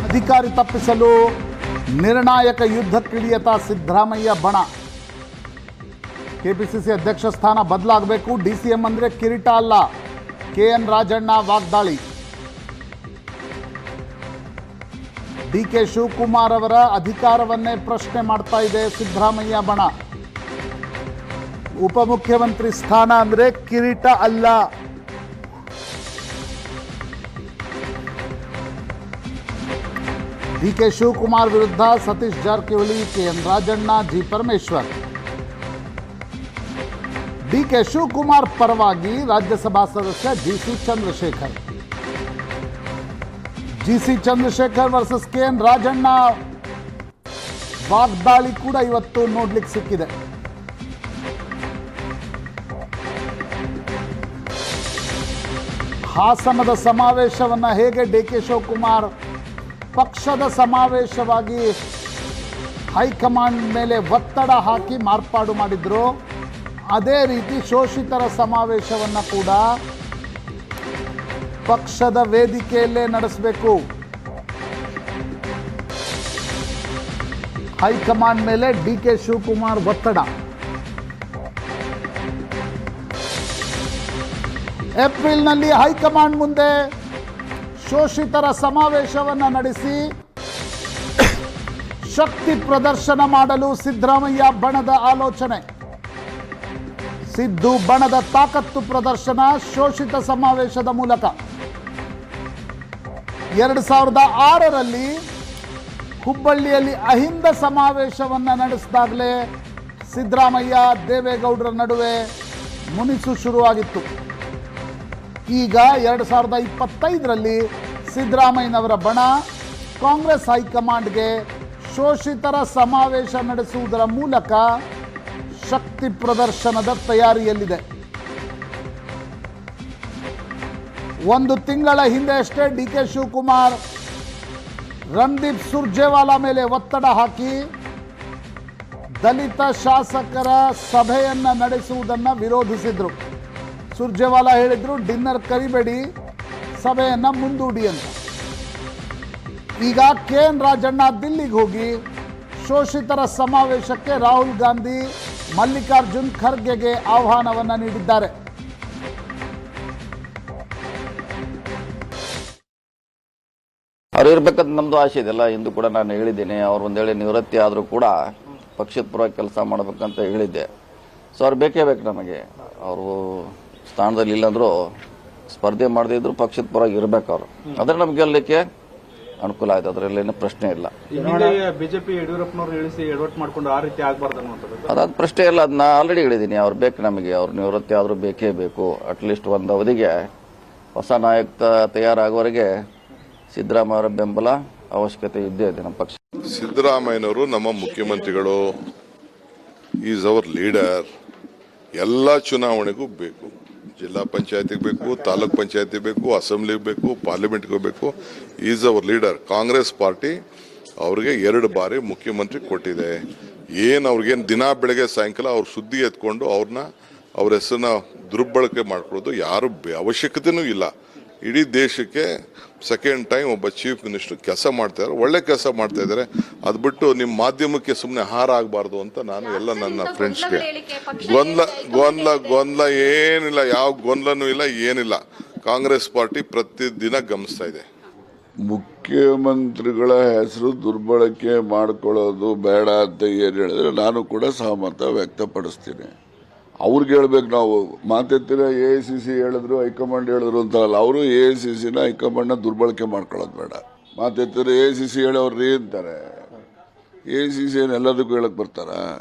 ಅಧಿಕಾರಿ ತಪ್ಪಿಸಲು ನಿರ್ಣಾಯಕ ಯುದ್ಧಕ್ಕಿಳಿಯತ ಸಿದ್ದರಾಮಯ್ಯ ಬಣ. ಕೆಪಿಸಿಸಿ ಅಧ್ಯಕ್ಷ ಸ್ಥಾನ ಬದಲಾಗಬೇಕು, ಡಿಸಿಎಂ ಅಂದ್ರೆ ಕಿರೀಟ ಅಲ್ಲ, ಕೆಎನ್ ರಾಜಣ್ಣ ವಾಗ್ದಾಳಿ. ಡಿಕೆ ಶಿವಕುಮಾರ್ ಅವರ ಅಧಿಕಾರವನ್ನೇ ಪ್ರಶ್ನೆ ಮಾಡ್ತಾ ಇದೆ ಸಿದ್ದರಾಮಯ್ಯ ಬಣ. ಉಪಮುಖ್ಯಮಂತ್ರಿ ಸ್ಥಾನ ಅಂದ್ರೆ ಕಿರೀಟ ಅಲ್ಲ. ಡಿಕೆ ಶಿವಕುಮಾರ್ ವಿರುದ್ಧ Satish Jarkiholi, KN Rajanna, G Parameshwar. DK Shivakumar ಪರವಾಗಿ ರಾಜ್ಯಸಭಾ ಸದಸ್ಯ GC Chandrashekhar. GC Chandrashekhar versus KN Rajanna ವಾಗ್ದಾಳಿ ಕೂಡ ಇವತ್ತು ನೋಡ್ಲಿಕ್ಕೆ ಸಿಕ್ಕಿದೆ. ಹಾಸನದ ಸಮಾವೇಶವನ್ನ ಹೇಗೆ ಡಿಕೆ ಶಿವಕುಮಾರ್ ಪಕ್ಷದ ಸಮಾವೇಶವಾಗಿ ಹೈಕಮಾಂಡ್ ಮೇಲೆ ಒತ್ತಡ ಹಾಕಿ ಮಾರ್ಪಾಡು ಮಾಡಿದ್ರು, ಅದೇ ರೀತಿ ಶೋಷಿತರ ಸಮಾವೇಶವನ್ನು ಕೂಡ ಪಕ್ಷದ ವೇದಿಕೆಯಲ್ಲೇ ನಡೆಸಬೇಕು. ಹೈಕಮಾಂಡ್ ಮೇಲೆ ಡಿಕೆ ಶಿವಕುಮಾರ್ ಒತ್ತಡ. ಏಪ್ರಿಲ್ನಲ್ಲಿ ಹೈಕಮಾಂಡ್ ಮುಂದೆ ಶೋಷಿತರ ಸಮಾವೇಶವನ್ನು ನಡೆಸಿ ಶಕ್ತಿ ಪ್ರದರ್ಶನ ಮಾಡಲು ಸಿದ್ದರಾಮಯ್ಯ ಬಣದ ಆಲೋಚನೆ. ಸಿದ್ದು ಬಣದ ತಾಕತ್ತು ಪ್ರದರ್ಶನ ಶೋಷಿತ ಸಮಾವೇಶದ ಮೂಲಕ. 2006ರಲ್ಲಿ ಹುಬ್ಬಳ್ಳಿಯಲ್ಲಿ ಅಹಿಂದ ಸಮಾವೇಶವನ್ನು ನಡೆಸಿದಾಗಲೇ ಸಿದ್ದರಾಮಯ್ಯ ದೇವೇಗೌಡರ ನಡುವೆ ಮುನಿಸು ಶುರುವಾಗಿತ್ತು. ಈಗ 2025ರಲ್ಲಿ ಸಿದ್ದರಾಮಯ್ಯನವರ ಬಣ ಕಾಂಗ್ರೆಸ್ ಹೈಕಮಾಂಡ್ಗೆ ಶೋಷಿತರ ಸಮಾವೇಶ ನಡೆಸುವುದರ ಮೂಲಕ ಶಕ್ತಿ ಪ್ರದರ್ಶನದ ತಯಾರಿಯಲ್ಲಿದೆ. ಒಂದು ತಿಂಗಳ ಹಿಂದೆ ಅಷ್ಟೇ ಡಿಕೆ ಶಿವಕುಮಾರ್ ರಣದೀಪ್ ಸುರ್ಜೇವಾಲಾ ಮೇಲೆ ಒತ್ತಡ ಹಾಕಿ ದಲಿತ ಶಾಸಕರ ಸಭೆಯನ್ನು ನಡೆಸುವುದನ್ನು ವಿರೋಧಿಸಿದ್ರು. ಸುರ್ಜೇವಾಲಾ ಹೇಳಿದ್ರು, ಡಿನ್ನರ್ ಕರಿಬೇಡಿ, ಸಭೆಯನ್ನು ಮುಂದೂಡಿ ಅಂತ. ಈಗ ಕೆಎನ್ ರಾಜಣ್ಣ ದಿಲ್ಲಿಗೆ ಹೋಗಿ ಶೋಷಿತರ ಸಮಾವೇಶಕ್ಕೆ ರಾಹುಲ್ ಗಾಂಧಿ, ಮಲ್ಲಿಕಾರ್ಜುನ್ ಖರ್ಗೆಗೆ ಆಹ್ವಾನವನ್ನು ನೀಡಿದ್ದಾರೆ. ಅವ್ರು ಇರ್ಬೇಕಂತ ನಮ್ದು ಆಸೆ ಇದೆಲ್ಲ. ಇಂದು ಕೂಡ ನಾನು ಹೇಳಿದ್ದೇನೆ, ಅವ್ರು ಒಂದ್ ವೇಳೆ ನಿವೃತ್ತಿ ಆದರೂ ಕೂಡ ಪಕ್ಷದ ಪರವಾಗಿ ಕೆಲಸ ಮಾಡಬೇಕಂತ ಹೇಳಿದ್ದೆ. ಸೊ ಅವ್ರು ಬೇಕೇ ಬೇಕು ನಮಗೆ. ಅವರು ಸ್ಥಾನದಲ್ಲಿ ಇಲ್ಲಂದ್ರೂ ಸ್ಪರ್ಧೆ ಮಾಡದಿದ್ರು ಪಕ್ಷದ ಪರವಾಗಿ ಇರ್ಬೇಕು ಅವರು. ಅದ್ರ ನಮ್ಗೆ ಗೆಲ್ಲಲಿಕ್ಕೆ ಅನುಕೂಲ ಆಯ್ತು, ಅದರಲ್ಲೇನು ಪ್ರಶ್ನೆ ಇಲ್ಲ. ಬಿಜೆಪಿ ಯಡಿಯೂರಪ್ಪನವರು ಇಳಿಸಿ ಎಡವಟ್ಟು ಮಾಡ್ಕೊಂಡು ಆ ರೀತಿ ಆಗಬಾರ್ದು ಅನ್ನುವಂಥದ್ದು ಅದಾದ ಪ್ರಶ್ನೆ ಇಲ್ಲ. ಅದನ್ನ ಆಲ್ರೆಡಿ ಹೇಳಿದ್ದೀನಿ, ಅವ್ರು ಬೇಕು ನಮಗೆ. ಅವ್ರು ನಿವೃತ್ತಿ ಆದರೂ ಬೇಕೇ ಬೇಕು. ಅಟ್ಲೀಸ್ಟ್ ಒಂದು ಅವಧಿಗೆ ಹೊಸ ನಾಯಕ ತಯಾರಾಗುವವರೆಗೆ ಸಿದ್ದರಾಮಯ್ಯ ಅವರ ಬೆಂಬಲ ಅವಶ್ಯಕತೆ ಇದ್ದೇ ಇದೆ ನಮ್ಮ ಪಕ್ಷ. ಸಿದ್ದರಾಮಯ್ಯನವರು ನಮ್ಮ ಮುಖ್ಯಮಂತ್ರಿಗಳು, ಈಸ್ ಅವರ್ ಲೀಡರ್. ಎಲ್ಲ ಚುನಾವಣೆಗೂ ಬೇಕು. ಜಿಲ್ಲಾ ಪಂಚಾಯತಿಗೆ ಬೇಕು, ತಾಲೂಕ್ ಪಂಚಾಯತಿ ಬೇಕು, ಅಸೆಂಬ್ಲಿಗೆ ಬೇಕು, ಪಾರ್ಲಿಮೆಂಟ್ಗೆ ಬೇಕು. Is our leader. Congress party ಅವ್ರಿಗೆ 2 ಬಾರಿ ಮುಖ್ಯಮಂತ್ರಿ ಕೊಟ್ಟಿದೆ. ಅವ್ರಿಗೇನು ದಿನ ಬೆಳಗ್ಗೆ ಸಾಯಂಕಾಲ ಅವ್ರ ಸುದ್ದಿ ಎತ್ಕೊಂಡು ಅವ್ರ ಹೆಸರನ್ನ ದುರ್ಬಳಕೆ ಮಾಡ್ಕೊಳ್ಳೋದು ಯಾರು ಅವಶ್ಯಕತೆನೂ ಇಲ್ಲ. ಇಡೀ ದೇಶಕ್ಕೆ ಸೆಕೆಂಡ್ ಟೈಮ್ ಒಬ್ಬ ಚೀಫ್ ಮಿನಿಸ್ಟರ್ ಕೆಲಸ ಮಾಡ್ತಾ ಇದ್ದಾರೆ, ಒಳ್ಳೆ ಕೆಲಸ ಮಾಡ್ತಾ ಇದ್ದಾರೆ. ಅದು ಬಿಟ್ಟು ನಿಮ್ಮ ಮಾಧ್ಯಮಕ್ಕೆ ಸುಮ್ಮನೆ ಹಾರ ಆಗಬಾರ್ದು ಅಂತ ನಾನು ಎಲ್ಲ ನನ್ನ ಫ್ರೆಂಡ್ಸ್ಗೆ ಗೊಂದಲ ಏನಿಲ್ಲ, ಯಾವ ಗೊಂದಲನೂ ಇಲ್ಲ, ಏನಿಲ್ಲ. ಕಾಂಗ್ರೆಸ್ ಪಾರ್ಟಿ ಪ್ರತಿದಿನ ಗಮನಿಸ್ತಾ ಇದೆ. ಮುಖ್ಯಮಂತ್ರಿಗಳ ಹೆಸರು ದುರ್ಬಳಕೆ ಮಾಡ್ಕೊಳ್ಳೋದು ಬೇಡ ಅಂತ ಏನು ಹೇಳಿದ್ರೆ ನಾನು ಕೂಡ ಸಹಮತ ವ್ಯಕ್ತಪಡಿಸ್ತೀನಿ. ಅವ್ರಿಗೆ ಹೇಳ್ಬೇಕು. ನಾವು ಮಾತೆತ್ತಿರ AICC ಹೇಳಿದ್ರು, ಹೈಕಮಾಂಡ್ ಹೇಳಿದ್ರು ಅಂತ ಅಲ್ಲ. ಅವರು AICCನ ಹೈಕಮಾಂಡ್ನ ದುರ್ಬಳಕೆ ಮಾಡ್ಕೊಳ್ಳೋದು ಬೇಡ. ಮಾತೆತ್ತಿರ AICC ಹೇಳಿ ಅವ್ರು ಅಂತಾರೆ. AICC ಏನು ಎಲ್ಲದಕ್ಕೂ ಹೇಳಕ್ ಬರ್ತಾರ?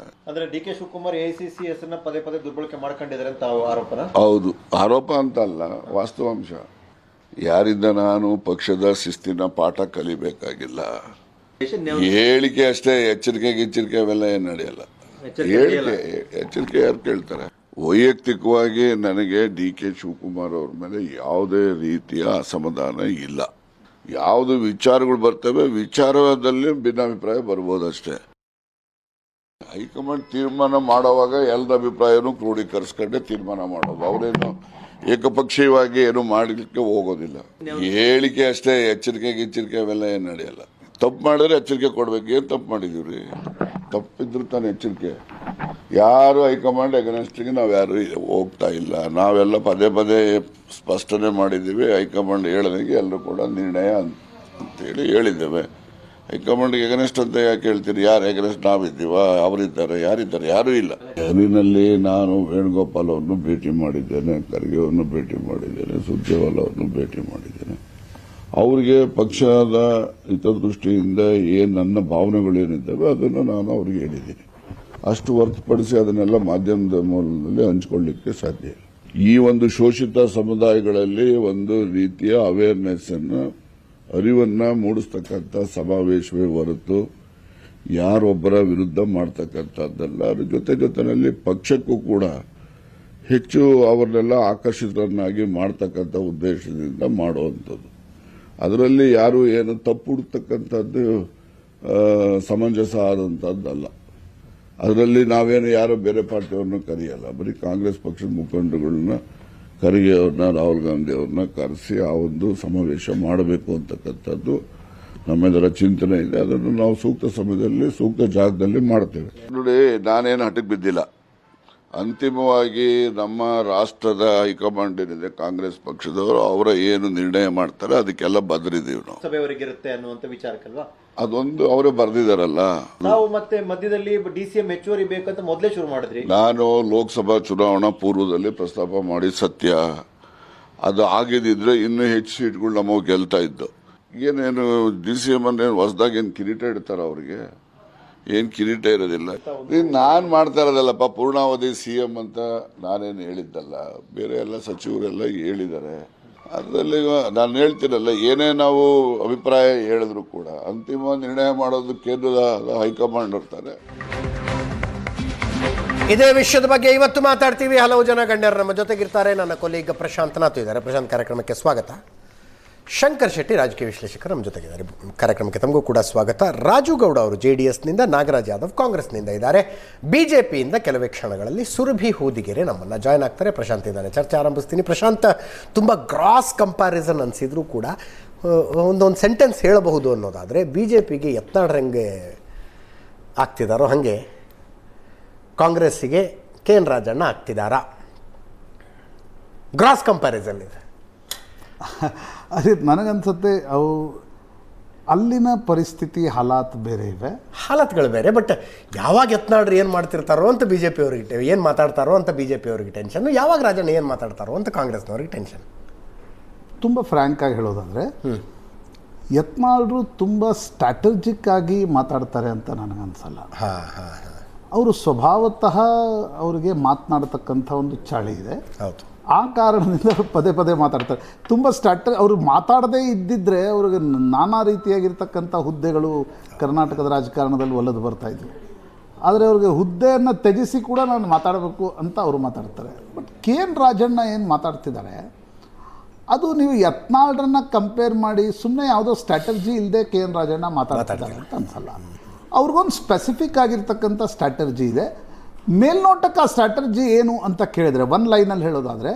ಅಂದ್ರೆ ಡಿಕೆ ಶಿವಕುಮಾರ್ AICC ಹೆಸರನ್ನ ಪದೇ ಪದೇ ದುರ್ಬಳಕೆ ಮಾಡ್ಕೊಂಡಿದ್ದಾರೆ ಅಂತ ಆರೋಪನ? ಹೌದು, ಆರೋಪ ಅಂತ ಅಲ್ಲ, ವಾಸ್ತವಾಂಶ. ಯಾರಿಂದ ನಾನು ಪಕ್ಷದ ಶಿಸ್ತಿನ ಪಾಠ ಕಲಿಬೇಕಾಗಿಲ್ಲ. ಹೇಳಿಕೆ ಅಷ್ಟೇ. ಎಚ್ಚರಿಕೆ ಅವೆಲ್ಲ ಏನು ನಡೆಯಲ್ಲ. ಎಚ್ಚರಿಕೆ ಯಾರು ಕೇಳ್ತಾರೆ? ವೈಯಕ್ತಿಕವಾಗಿ ನನಗೆ DK ಶಿವಕುಮಾರ್ ಅವ್ರ ಮೇಲೆ ಯಾವುದೇ ರೀತಿಯ ಅಸಮಾಧಾನ ಇಲ್ಲ. ಯಾವುದು ವಿಚಾರಗಳು ಬರ್ತವೆ, ವಿಚಾರದಲ್ಲಿ ಭಿನ್ನಾಭಿಪ್ರಾಯ ಬರ್ಬೋದಷ್ಟೇ. ಹೈಕಮಾಂಡ್ ತೀರ್ಮಾನ ಮಾಡುವಾಗ ಎಲ್ಲರ ಅಭಿಪ್ರಾಯನೂ ಕ್ರೋಢೀಕರಿಸ್ಕೊಂಡೆ ತೀರ್ಮಾನ ಮಾಡೋದು. ಅವರೇನು ಏಕಪಕ್ಷೀಯವಾಗಿ ಏನು ಮಾಡಲಿಕ್ಕೆ ಹೋಗೋದಿಲ್ಲ. ಹೇಳಿಕೆ ಅಷ್ಟೇ. ಎಚ್ಚರಿಕೆ ಅವೆಲ್ಲ ಏನು ನಡೆಯಲ್ಲ. ತಪ್ಪು ಮಾಡಿದ್ರೆ ಎಚ್ಚರಿಕೆ ಕೊಡ್ಬೇಕು. ಏನು ತಪ್ಪು ಮಾಡಿದೀವ್ರಿ? ತಪ್ಪಿದ್ರು ತಾನು ಎಚ್ಚರಿಕೆ. ಯಾರು ಹೈಕಮಾಂಡ್ ಅಗೇನ್ಸ್ಟ್ಗೆ ನಾವು ಯಾರು ಹೋಗ್ತಾ ಇಲ್ಲ. ನಾವೆಲ್ಲ ಪದೇ ಪದೇ ಸ್ಪಷ್ಟನೆ ಮಾಡಿದ್ದೀವಿ. ಹೈಕಮಾಂಡ್ ಹೇಳಿದಂಗೆ ಎಲ್ಲರೂ ಕೂಡ ನಿರ್ಣಯ ಅಂತೇಳಿ ಹೇಳಿದ್ದೇವೆ. ಹೈಕಮಾಂಡ್ಗೆ ಎಗನೆಸ್ಟ್ ಅಂತ ಯಾಕೆ ಹೇಳ್ತೀರಿ? ಯಾರು ಎಗನೆಸ್ಟ್? ನಾವಿದ್ದೀವ? ಅವರಿದ್ದಾರೆ? ಯಾರಿದ್ದಾರೆ? ಯಾರೂ ಇಲ್ಲ. ದೆಹಲಿನಲ್ಲಿ ನಾನು ವೇಣುಗೋಪಾಲ್ ಅವ್ರನ್ನು ಭೇಟಿ ಮಾಡಿದ್ದೇನೆ, ಖರ್ಗೆ ಅವ್ರನ್ನು ಭೇಟಿ ಮಾಡಿದ್ದೇನೆ, ಸುರ್ಜೇವಾಲ ಅವ್ರನ್ನು ಭೇಟಿ ಮಾಡಿದ್ದೇನೆ. ಅವರಿಗೆ ಪಕ್ಷದ ಹಿತದೃಷ್ಟಿಯಿಂದ ಏನು ನನ್ನ ಭಾವನೆಗಳೇನಿದ್ದಾವೆ ಅದನ್ನು ನಾನು ಅವ್ರಿಗೆ ಹೇಳಿದ್ದೀನಿ. ಅಷ್ಟು ಹೊರತುಪಡಿಸಿ ಅದನ್ನೆಲ್ಲ ಮಾಧ್ಯಮದ ಮೂಲದಲ್ಲಿ ಹಂಚಿಕೊಳ್ಳಿಕ್ಕೆ ಸಾಧ್ಯ ಇಲ್ಲ. ಈ ಒಂದು ಶೋಷಿತ ಸಮುದಾಯಗಳಲ್ಲಿ ಒಂದು ರೀತಿಯ ಅವೇರ್ನೆಸ್ ಅರಿವನ್ನ ಮೂಡಿಸ್ತಕ್ಕಂಥ ಸಮಾವೇಶವೇ ಹೊರತು ಯಾರೊಬ್ಬರ ವಿರುದ್ಧ ಮಾಡ್ತಕ್ಕಂಥದ್ದಲ್ಲ. ಅದ್ರ ಜೊತೆಯಲ್ಲಿ ಪಕ್ಷಕ್ಕೂ ಕೂಡ ಹೆಚ್ಚು ಅವರನ್ನೆಲ್ಲ ಆಕರ್ಷಿತರನ್ನಾಗಿ ಮಾಡ್ತಕ್ಕಂಥ ಉದ್ದೇಶದಿಂದ ಮಾಡುವಂಥದ್ದು. ಅದರಲ್ಲಿ ಯಾರು ಏನು ತಪ್ಪು ಹುಡುಕ್ತಕ್ಕಂಥದ್ದು ಸಮಂಜಸ ಆದಂಥದ್ದಲ್ಲ. ಅದರಲ್ಲಿ ನಾವೇನು ಯಾರು ಬೇರೆ ಪಾರ್ಟಿಯವ್ರನ್ನ ಕರೆಯಲ್ಲ. ಬರೀ ಕಾಂಗ್ರೆಸ್ ಪಕ್ಷದ ಮುಖಂಡಗಳನ್ನ, ಖರ್ಗೆ ಅವ್ರನ್ನ, ರಾಹುಲ್ ಗಾಂಧಿ ಅವ್ರನ್ನ ಕರೆಸಿ ಆ ಒಂದು ಸಮಾವೇಶ ಮಾಡಬೇಕು ಅಂತಕ್ಕಂಥದ್ದು ನಮ್ಮೆಲ್ಲರ ಚಿಂತನೆ ಇದೆ. ಅದನ್ನು ನಾವು ಸೂಕ್ತ ಸಮಯದಲ್ಲಿ ಸೂಕ್ತ ಜಾಗದಲ್ಲಿ ಮಾಡ್ತೇವೆ. ನೋಡಿ, ನಾನೇನು ಹಠಕ್ಕೆ ಬಿದ್ದಿಲ್ಲ. ಅಂತಿಮವಾಗಿ ನಮ್ಮ ರಾಷ್ಟ್ರದ ಹೈಕಮಾಂಡ್ ಏನಿದೆ ಕಾಂಗ್ರೆಸ್ ಪಕ್ಷದವರು ಅವರ ಏನು ನಿರ್ಣಯ ಮಾಡ್ತಾರೆ ಅದಕ್ಕೆಲ್ಲ ಬದ್ರಿದೀವಿ ನಾವು. ಸಭೆಯವರಿಗಿರುತ್ತೆ ಅನ್ನುವಂಥ ವಿಚಾರಕ್ಕಲ್ವಾ? ಅದೊಂದು ಅವರೇ ಬರೆದಿದ್ದಾರಲ್ಲ. ನಾವು ಮತ್ತೆ ಮಧ್ಯದಲ್ಲಿ DCM ಹೆಚ್ಚುವರಿ ಬೇಕಂತ ಮೊದಲೇ ಶುರು ಮಾಡಿದ್ರಿ. ನಾನು ಲೋಕಸಭಾ ಚುನಾವಣಾ ಪೂರ್ವದಲ್ಲಿ ಪ್ರಸ್ತಾಪ ಮಾಡಿ ಸತ್ಯ. ಅದು ಆಗಿದ್ದಿದ್ರೆ ಇನ್ನೂ ಹೆಚ್ಚು ಸೀಟ್ಗಳು ನಮಗೆ ಗೆಲ್ತಾ ಇದ್ದು. ಏನೇನು DCM ಅನ್ನೇನು ಹೊಸದಾಗಿ ಏನು ಕಿರೀಟ ಇಡ್ತಾರ ಅವ್ರಿಗೆ? ಏನು ಕಿರೀಟ ಇರೋದಿಲ್ಲ. ನಾನು ಮಾಡ್ತಾ ಇರೋದಲ್ಲಪ್ಪ, ಪೂರ್ಣಾವಧಿ CM ಅಂತ ನಾನೇನು ಹೇಳಿದ್ದಲ್ಲ. ಬೇರೆ ಎಲ್ಲ ಸಚಿವರೆಲ್ಲ ಹೇಳಿದ್ದಾರೆ. ಅದರಲ್ಲಿ ನಾನು ಹೇಳ್ತೀನಲ್ಲ, ಏನೇ ನಾವು ಅಭಿಪ್ರಾಯ ಹೇಳಿದ್ರು ಕೂಡ ಅಂತಿಮ ನಿರ್ಣಯ ಮಾಡೋದು ಕೇಂದ್ರದ ಹೈಕಮಾಂಡ್ ಇರ್ತಾರೆ. ಇದೇ ವಿಷಯದ ಬಗ್ಗೆ ಇವತ್ತು ಮಾತಾಡ್ತೀವಿ. ಹಲವು ಜನ ಗಣ್ಯರು ನಮ್ಮ ಜೊತೆಗಿರ್ತಾರೆ. ನನ್ನ ಕೊಲೀಗ್ ಪ್ರಶಾಂತ್ ನಾಥ್ ಇದ್ದಾರೆ. ಪ್ರಶಾಂತ್, ಕಾರ್ಯಕ್ರಮಕ್ಕೆ ಸ್ವಾಗತ. ಶಂಕರ್ ಶೆಟ್ಟಿ, ರಾಜಕೀಯ ವಿಶ್ಲೇಷಕರು, ನಮ್ಮ ಜೊತೆಗಿದ್ದಾರೆ. ಕಾರ್ಯಕ್ರಮಕ್ಕೆ ತಮಗೂ ಕೂಡ ಸ್ವಾಗತ. ರಾಜು ಗೌಡ ಅವರು JDSನಿಂದ, ನಾಗರಾಜ್ ಯಾದವ್ ಕಾಂಗ್ರೆಸ್ನಿಂದ ಇದ್ದಾರೆ. BJPಯಿಂದ ಕೆಲವೇ ಕ್ಷಣಗಳಲ್ಲಿ ಸುರಭಿ ಹೂದಿಗೆರೆ ನಮ್ಮನ್ನು ಜಾಯ್ನ್ ಆಗ್ತಾರೆ. ಪ್ರಶಾಂತ್ ಇದ್ದಾನೆ. ಚರ್ಚೆ ಆರಂಭಿಸ್ತೀನಿ. ಪ್ರಶಾಂತ್, ತುಂಬ ಗ್ರಾಸ್ ಕಂಪ್ಯಾರಿಸನ್ ಅನಿಸಿದ್ರು ಕೂಡ ಒಂದೊಂದು ಸೆಂಟೆನ್ಸ್ ಹೇಳಬಹುದು ಅನ್ನೋದಾದರೆ, BJPಗೆ ಯತ್ನಾಳ್ ಆಗ್ತಿದ್ದಾರೋ ಹಾಗೆ ಕಾಂಗ್ರೆಸ್ಸಿಗೆ KN ರಾಜಣ್ಣ ಆಗ್ತಿದ್ದಾರಾ? ಗ್ರಾಸ್ ಕಂಪ್ಯಾರಿಸನ್ ಇದೆ. ಅದೇ ನನಗನ್ಸುತ್ತೆ ಅವು ಅಲ್ಲಿನ ಪರಿಸ್ಥಿತಿ ಹಾಲಾತ್ ಬೇರೆ ಇವೆ, ಹಾಲತ್ಗಳು ಬೇರೆ. ಬಟ್ ಯಾವಾಗ ಯತ್ನಾಳ್ರು ಏನು ಮಾಡ್ತಿರ್ತಾರೋ ಅಂತ BJP ಅವ್ರಿಗೆ, ಏನು ಮಾತಾಡ್ತಾರೋ ಅಂತ BJP ಅವ್ರಿಗೆ ಟೆನ್ಷನ್, ಯಾವಾಗ ರಾಜಣ್ಣ ಏನು ಮಾತಾಡ್ತಾರೋ ಅಂತ ಕಾಂಗ್ರೆಸ್ನವ್ರಿಗೆ ಟೆನ್ಷನ್. ತುಂಬ ಫ್ರ್ಯಾಂಕ್ ಆಗಿ ಹೇಳೋದಾದರೆ ಯತ್ನಾಳ್ರು ತುಂಬ ಸ್ಟ್ರಾಟಜಿಕ್ ಆಗಿ ಮಾತಾಡ್ತಾರೆ ಅಂತ ನನಗನ್ಸಲ್ಲ. ಅವರು ಸ್ವಭಾವತಃ ಅವರಿಗೆ ಮಾತನಾಡ್ತಕ್ಕಂಥ ಒಂದು ಚಾಳಿ ಇದೆ. ಹೌದು. ಆ ಕಾರಣದಿಂದ ಪದೇ ಪದೇ ಮಾತಾಡ್ತಾರೆ. ತುಂಬ ಅವರು ಮಾತಾಡದೇ ಇದ್ದಿದ್ದರೆ ಅವ್ರಿಗೆ ನಾನಾ ರೀತಿಯಾಗಿರ್ತಕ್ಕಂಥ ಹುದ್ದೆಗಳು ಕರ್ನಾಟಕದ ರಾಜಕಾರಣದಲ್ಲಿ ಒಲೆದು ಬರ್ತಾಯಿದ್ವು. ಆದರೆ ಅವ್ರಿಗೆ ಹುದ್ದೆಯನ್ನು ತ್ಯಜಿಸಿ ಕೂಡ ನಾನು ಮಾತಾಡಬೇಕು ಅಂತ ಅವರು ಮಾತಾಡ್ತಾರೆ. ಬಟ್ KN ರಾಜಣ್ಣ ಏನು ಮಾತಾಡ್ತಿದ್ದಾರೆ ಅದು ನೀವು ಯತ್ನಾಳ್ರನ್ನ ಕಂಪೇರ್ ಮಾಡಿ ಸುಮ್ಮನೆ ಯಾವುದೋ ಸ್ಟ್ರಾಟರ್ಜಿ ಇಲ್ಲದೆ KN ರಾಜಣ್ಣ ಮಾತಾಡ್ತಿದ್ದಾರೆ ಅಂತ ಅನ್ಸಲ್ಲ. ಅವ್ರಿಗೊಂದು ಸ್ಪೆಸಿಫಿಕ್ ಆಗಿರ್ತಕ್ಕಂಥ ಸ್ಟ್ರಾಟರ್ಜಿ ಇದೆ. ಮೇಲ್ನೋಟಕ್ಕೆ ಆ ಸ್ಟ್ರಾಟರ್ಜಿ ಏನು ಅಂತ ಕೇಳಿದರೆ ಒಂದು ಲೈನಲ್ಲಿ ಹೇಳೋದಾದರೆ,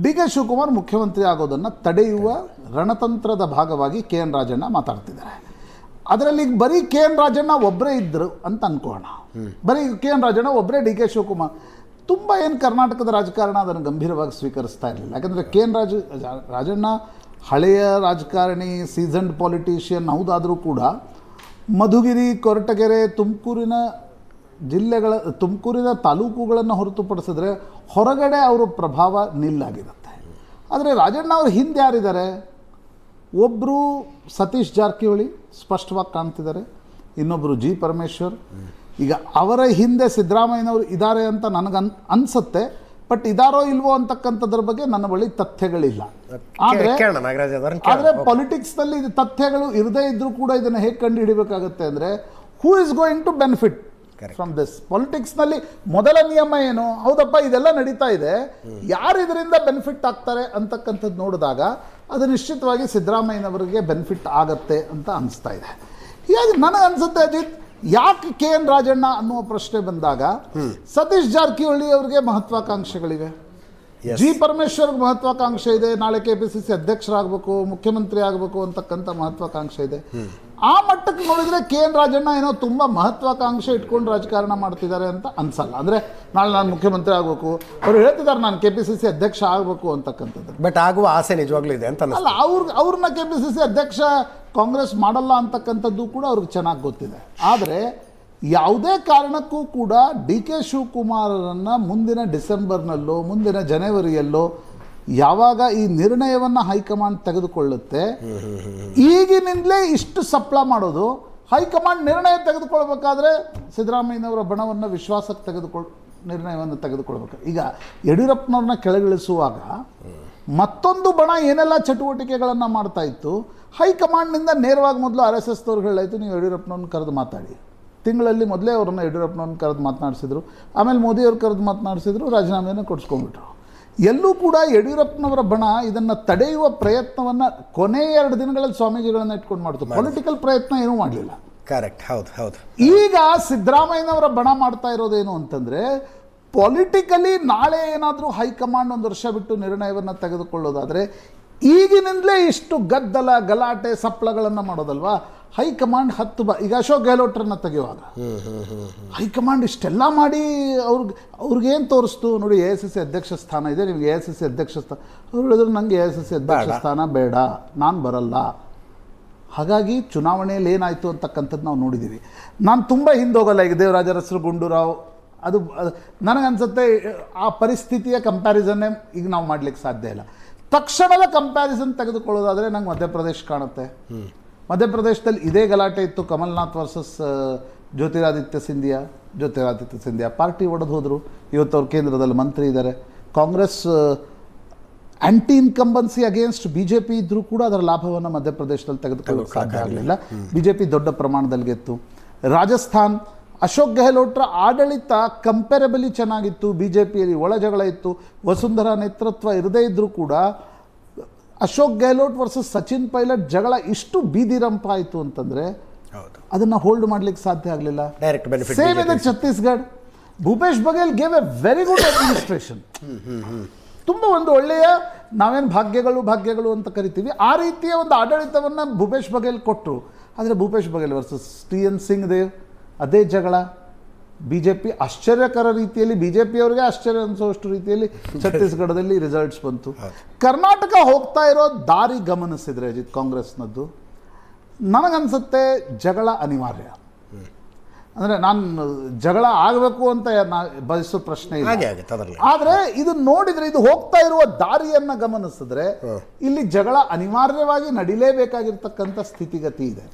DK ಶಿವಕುಮಾರ್ ಮುಖ್ಯಮಂತ್ರಿ ಆಗೋದನ್ನು ತಡೆಯುವ ರಣತಂತ್ರದ ಭಾಗವಾಗಿ KN ರಾಜಣ್ಣ ಮಾತಾಡ್ತಿದ್ದಾರೆ. ಅದರಲ್ಲಿ ಬರೀ KN ರಾಜಣ್ಣ ಒಬ್ಬರೇ ಇದ್ದರು ಅಂತ ಅನ್ಕೋಣ. ಬರೀ KN ರಾಜಣ್ಣ ಒಬ್ಬರೇ, DK ಶಿವಕುಮಾರ್ ತುಂಬ ಏನು ಕರ್ನಾಟಕದ ರಾಜಕಾರಣ ಅದನ್ನು ಗಂಭೀರವಾಗಿ ಸ್ವೀಕರಿಸ್ತಾ ಇರಲಿಲ್ಲ. ಯಾಕಂದರೆ KN ರಾಜಣ್ಣ ಹಳೆಯ ರಾಜಕಾರಣಿ, ಸೀಸನ್ಡ್ ಪಾಲಿಟಿಷಿಯನ್ ಹೌದಾದರೂ ಕೂಡ ಮಧುಗಿರಿ, ಕೊರಟಗೆರೆ, ತುಮಕೂರಿನ ತಾಲೂಕುಗಳನ್ನು ಹೊರತುಪಡಿಸಿದ್ರೆ ಹೊರಗಡೆ ಅವರ ಪ್ರಭಾವ ನಿಲ್ಲಾಗಿರುತ್ತೆ. ಆದರೆ ರಾಜಣ್ಣ ಅವರು ಹಿಂದೆ ಯಾರಿದ್ದಾರೆ? ಒಬ್ಬರು ಸತೀಶ್ ಜಾರಕಿಹೊಳಿ ಸ್ಪಷ್ಟವಾಗಿ ಕಾಣ್ತಿದ್ದಾರೆ, ಇನ್ನೊಬ್ಬರು G ಪರಮೇಶ್ವರ್. ಈಗ ಅವರ ಹಿಂದೆ ಸಿದ್ದರಾಮಯ್ಯನವರು ಇದ್ದಾರೆ ಅಂತ ನನಗೆ ಅನಿಸುತ್ತೆ. ಬಟ್ ಇದಾರೋ ಇಲ್ವೋ ಅಂತಕ್ಕಂಥದ್ರ ಬಗ್ಗೆ ನನ್ನ ಬಳಿ ತಥ್ಯಗಳಿಲ್ಲ. ಆದರೆ ಪಾಲಿಟಿಕ್ಸ್ನಲ್ಲಿ ಇದು ತಥ್ಯಗಳು ಇರದೇ ಇದ್ರೂ ಕೂಡ ಇದನ್ನು ಹೇಗೆ ಕಂಡು ಹಿಡಿಬೇಕಾಗುತ್ತೆ ಅಂದರೆ, who is going to benefit from this? ಪಾಲಿಟಿಕ್ಸ್ನಲ್ಲಿ ಮೊದಲ ನಿಯಮ ಏನು? ಹೌದಪ್ಪ, ಇದೆಲ್ಲ ನಡೀತಾ ಇದೆ, ಯಾರು ಇದರಿಂದ ಬೆನಿಫಿಟ್ ಆಗ್ತಾರೆ ಅಂತಕ್ಕಂಥದ್ದು ನೋಡಿದಾಗ ಅದು ನಿಶ್ಚಿತವಾಗಿ ಸಿದ್ದರಾಮಯ್ಯನವರಿಗೆ ಬೆನಿಫಿಟ್ ಆಗತ್ತೆ ಅಂತ ಅನಿಸ್ತಾ ಇದೆ. ಹೀಗಾಗಿ ನನಗನ್ಸುತ್ತೆ ಅಜಿತ್, ಯಾಕೆ KN ರಾಜಣ್ಣ ಅನ್ನುವ ಪ್ರಶ್ನೆ ಬಂದಾಗ ಸತೀಶ್ ಜಾರಕಿಹೊಳಿ ಅವರಿಗೆ ಮಹತ್ವಾಕಾಂಕ್ಷೆಗಳಿವೆ, G ಪರಮೇಶ್ವರ್ಗೆ ಮಹತ್ವಾಕಾಂಕ್ಷೆ ಇದೆ, ನಾಳೆ KPCC ಅಧ್ಯಕ್ಷರಾಗಬೇಕು, ಮುಖ್ಯಮಂತ್ರಿ ಆಗಬೇಕು ಅಂತಕ್ಕಂಥ ಮಹತ್ವಾಕಾಂಕ್ಷೆ ಇದೆ. ಆ ಮಟ್ಟಕ್ಕೆ ನೋಡಿದರೆ ಕೆ ಎನ್ ರಾಜಣ್ಣ ಏನೋ ತುಂಬ ಮಹತ್ವಾಕಾಂಕ್ಷೆ ಇಟ್ಕೊಂಡು ರಾಜಕಾರಣ ಮಾಡ್ತಿದ್ದಾರೆ ಅಂತ ಅನ್ಸಲ್ಲ. ಅಂದರೆ ನಾಳೆ ನಾನು ಮುಖ್ಯಮಂತ್ರಿ ಆಗಬೇಕು, ಅವ್ರು ಹೇಳ್ತಿದ್ದಾರೆ ನಾನು KPCC ಅಧ್ಯಕ್ಷ ಆಗಬೇಕು ಅಂತಕ್ಕಂಥದ್ದು. ಬಟ್ ಆಗುವ ಆಸೆ ನಿಜವಾಗ್ಲೂ ಇದೆ ಅಂತ ಅಲ್ಲ, ಅವ್ರನ್ನ KPCC ಅಧ್ಯಕ್ಷ ಕಾಂಗ್ರೆಸ್ ಮಾಡಲ್ಲ ಅಂತಕ್ಕಂಥದ್ದು ಕೂಡ ಅವ್ರಿಗೆ ಚೆನ್ನಾಗಿ ಗೊತ್ತಿದೆ. ಆದರೆ ಯಾವುದೇ ಕಾರಣಕ್ಕೂ ಕೂಡ DK ಶಿವಕುಮಾರರನ್ನು ಮುಂದಿನ ಡಿಸೆಂಬರ್ನಲ್ಲೋ ಮುಂದಿನ ಜನವರಿಯಲ್ಲೋ ಯಾವಾಗ ಈ ನಿರ್ಣಯವನ್ನು ಹೈಕಮಾಂಡ್ ತೆಗೆದುಕೊಳ್ಳುತ್ತೆ, ಈಗಿನಿಂದಲೇ ಇಷ್ಟು ಸಪ್ಲ ಮಾಡೋದು, ಹೈಕಮಾಂಡ್ ನಿರ್ಣಯ ತೆಗೆದುಕೊಳ್ಬೇಕಾದ್ರೆ ಸಿದ್ದರಾಮಯ್ಯನವರ ಬಣವನ್ನು ವಿಶ್ವಾಸಕ್ಕೆ ನಿರ್ಣಯವನ್ನು ತೆಗೆದುಕೊಳ್ಬೇಕು. ಈಗ ಯಡಿಯೂರಪ್ಪನವ್ರನ್ನ ಕೆಳಗಿಳಿಸುವಾಗ ಮತ್ತೊಂದು ಬಣ ಏನೆಲ್ಲ ಚಟುವಟಿಕೆಗಳನ್ನು ಮಾಡ್ತಾ ಇತ್ತು, ಹೈಕಮಾಂಡ್ನಿಂದ ನೇರವಾಗಿ ಮೊದಲು RSSದವ್ರು ಹೇಳಾಯಿತು ನೀವು ಯಡಿಯೂರಪ್ಪನವ್ರನ್ನ ಕರೆದು ಮಾತಾಡಿ. ತಿಂಗಳಲ್ಲಿ ಮೊದಲೇ ಅವ್ರನ್ನ ಯಡಿಯೂರಪ್ಪನವ್ರನ್ನ ಕರೆದು ಮಾತನಾಡಿಸಿದ್ರು, ಆಮೇಲೆ ಮೋದಿಯವ್ರು ಕರೆದು ಮಾತನಾಡಿಸಿದ್ರು, ರಾಜೀನಾಮೆಯನ್ನು ಕೊಡಿಸ್ಕೊಂಡ್ಬಿಟ್ರು. ಎಲ್ಲೂ ಕೂಡ ಯಡಿಯೂರಪ್ಪನವರ ಬಣ ಇದನ್ನು ತಡೆಯುವ ಪ್ರಯತ್ನವನ್ನು ಕೊನೆ 2 ದಿನಗಳಲ್ಲಿ ಸ್ವಾಮೀಜಿಗಳನ್ನು ಇಟ್ಕೊಂಡು ಮಾಡ್ತು. ಪೊಲಿಟಿಕಲ್ ಪ್ರಯತ್ನ ಏನೂ ಮಾಡಲಿಲ್ಲ. ಕರೆಕ್ಟ್, ಹೌದು ಹೌದು. ಈಗ ಸಿದ್ದರಾಮಯ್ಯನವರ ಬಣ ಮಾಡ್ತಾ ಇರೋದೇನು ಅಂತಂದರೆ, ಪೊಲಿಟಿಕಲಿ ನಾಳೆ ಏನಾದರೂ ಹೈಕಮಾಂಡ್ 1 ವರ್ಷ ಬಿಟ್ಟು ನಿರ್ಣಯವನ್ನು ತೆಗೆದುಕೊಳ್ಳೋದಾದರೆ ಈಗಿನಿಂದಲೇ ಇಷ್ಟು ಗದ್ದಲ ಗಲಾಟೆ ಸಪ್ಪಳಗಳನ್ನು ಮಾಡೋದಲ್ವಾ. ಹೈಕಮಾಂಡ್ ಈಗ ಅಶೋಕ್ ಗೆಹ್ಲೋಟ್ರನ್ನ ತೆಗೆಯುವಾಗ ಹೈಕಮಾಂಡ್ ಇಷ್ಟೆಲ್ಲ ಮಾಡಿ ಅವ್ರಿಗೇನು ತೋರಿಸ್ತು ನೋಡಿ, AICC ಅಧ್ಯಕ್ಷ ಸ್ಥಾನ ಇದೆ, ನಿಮ್ಗೆ AICC ಅಧ್ಯಕ್ಷ ಸ್ಥಾನ. ಅವ್ರು ಹೇಳಿದ್ರು ನನಗೆ AICC ಅಧ್ಯಕ್ಷ ಸ್ಥಾನ ಬೇಡ, ನಾನು ಬರಲ್ಲ. ಹಾಗಾಗಿ ಚುನಾವಣೆಯಲ್ಲಿ ಏನಾಯಿತು ಅಂತಕ್ಕಂಥದ್ದು ನಾವು ನೋಡಿದ್ದೀವಿ. ನಾನು ತುಂಬ ಹಿಂದೋಗಲ್ಲ. ಈಗ ದೇವರಾಜ ಅರಸರು, ಗುಂಡೂರಾವ್, ಅದು ನನಗನ್ಸುತ್ತೆ ಆ ಪರಿಸ್ಥಿತಿಯ ಕಂಪ್ಯಾರಿಸನ್ನೇ ಈಗ ನಾವು ಮಾಡಲಿಕ್ಕೆ ಸಾಧ್ಯ ಇಲ್ಲ. ತಕ್ಷಣದ ಕಂಪ್ಯಾರಿಸನ್ ತೆಗೆದುಕೊಳ್ಳೋದಾದರೆ ನಂಗೆ ಮಧ್ಯಪ್ರದೇಶ ಕಾಣುತ್ತೆ. ಮಧ್ಯಪ್ರದೇಶದಲ್ಲಿ ಇದೇ ಗಲಾಟೆ ಇತ್ತು, ಕಮಲ್ನಾಥ್ ವರ್ಸಸ್ ಜ್ಯೋತಿರಾದಿತ್ಯ ಸಿಂಧಿಯಾ ಪಾರ್ಟಿ ಒಡೆದು ಹೋದರು. ಇವತ್ತು ಅವ್ರು ಕೇಂದ್ರದಲ್ಲಿ ಮಂತ್ರಿ ಇದ್ದಾರೆ. ಕಾಂಗ್ರೆಸ್ ಆ್ಯಂಟಿ ಇನ್ಕಂಬನ್ಸಿ ಅಗೇನ್ಸ್ಟ್ BJP ಇದ್ದರೂ ಕೂಡ ಅದರ ಲಾಭವನ್ನು ಮಧ್ಯಪ್ರದೇಶದಲ್ಲಿ ತೆಗೆದುಕೊಳ್ಳೋಕೆ ಸಾಧ್ಯ ಆಗಲಿಲ್ಲ. BJP ದೊಡ್ಡ ಪ್ರಮಾಣದಲ್ಲಿ ಗೆತ್ತು. ರಾಜಸ್ಥಾನ್ ಅಶೋಕ್ ಗೆಹ್ಲೋಟ್ರ ಆಡಳಿತ ಕಂಪೇರಬಲಿ ಚೆನ್ನಾಗಿತ್ತು, BJPಯಲ್ಲಿ ಒಳ ಜಗಳ ಇತ್ತು, ವಸುಂಧರಾ ನೇತೃತ್ವ ಇರದೇ ಇದ್ದರೂ ಕೂಡ ಅಶೋಕ್ ಗೆಹ್ಲೋಟ್ ವರ್ಸಸ್ ಸಚಿನ್ ಪೈಲಟ್ ಜಗಳ ಇಷ್ಟು ಬೀದಿರಂಪ ಆಯಿತು ಅಂತಂದರೆ ಅದನ್ನು ಹೋಲ್ಡ್ ಮಾಡಲಿಕ್ಕೆ ಸಾಧ್ಯ ಆಗಲಿಲ್ಲ. ಸೇಮ್ ಇದೆ Chhattisgarh. Bhupesh Baghel gave A very good administration. ತುಂಬ ಒಂದು ಒಳ್ಳೆಯ, ನಾವೇನು ಭಾಗ್ಯಗಳು ಅಂತ ಕರಿತೀವಿ, ಆ ರೀತಿಯ ಒಂದು ಆಡಳಿತವನ್ನು ಭೂಪೇಶ್ ಬಘೇಲ್ ಕೊಟ್ಟರು. ಆದರೆ ಭೂಪೇಶ್ ಬಘೇಲ್ ವರ್ಸಸ್ TN ಸಿಂಗ್ ದೇವ್ ಅದೇ ಜಗಳ. BJP ಆಶ್ಚರ್ಯಕರ ರೀತಿಯಲ್ಲಿ, BJPಯವರಿಗೆ ಆಶ್ಚರ್ಯ ಅನಿಸೋಷ್ಟು ರೀತಿಯಲ್ಲಿ ಛತ್ತೀಸ್ಗಢದಲ್ಲಿ ರಿಸಲ್ಟ್ಸ್ ಬಂತು. ಕರ್ನಾಟಕ ಹೋಗ್ತಾ ಇರೋ ದಾರಿ ಗಮನಿಸಿದರೆ ಅಜಿತ್, ಕಾಂಗ್ರೆಸ್ನದ್ದು ನನಗನ್ಸುತ್ತೆ ಜಗಳ ಅನಿವಾರ್ಯ. ಅಂದರೆ ನಾನು ಜಗಳ ಆಗಬೇಕು ಅಂತ ಬಯಸೋ ಪ್ರಶ್ನೆ ಇಲ್ಲ. ಆದರೆ ಇದು ನೋಡಿದರೆ, ಇದು ಹೋಗ್ತಾ ಇರುವ ದಾರಿಯನ್ನು ಗಮನಿಸಿದ್ರೆ ಇಲ್ಲಿ ಜಗಳ ಅನಿವಾರ್ಯವಾಗಿ ನಡಿಲೇಬೇಕಾಗಿರ್ತಕ್ಕಂಥ ಸ್ಥಿತಿಗತಿ ಇದೆ.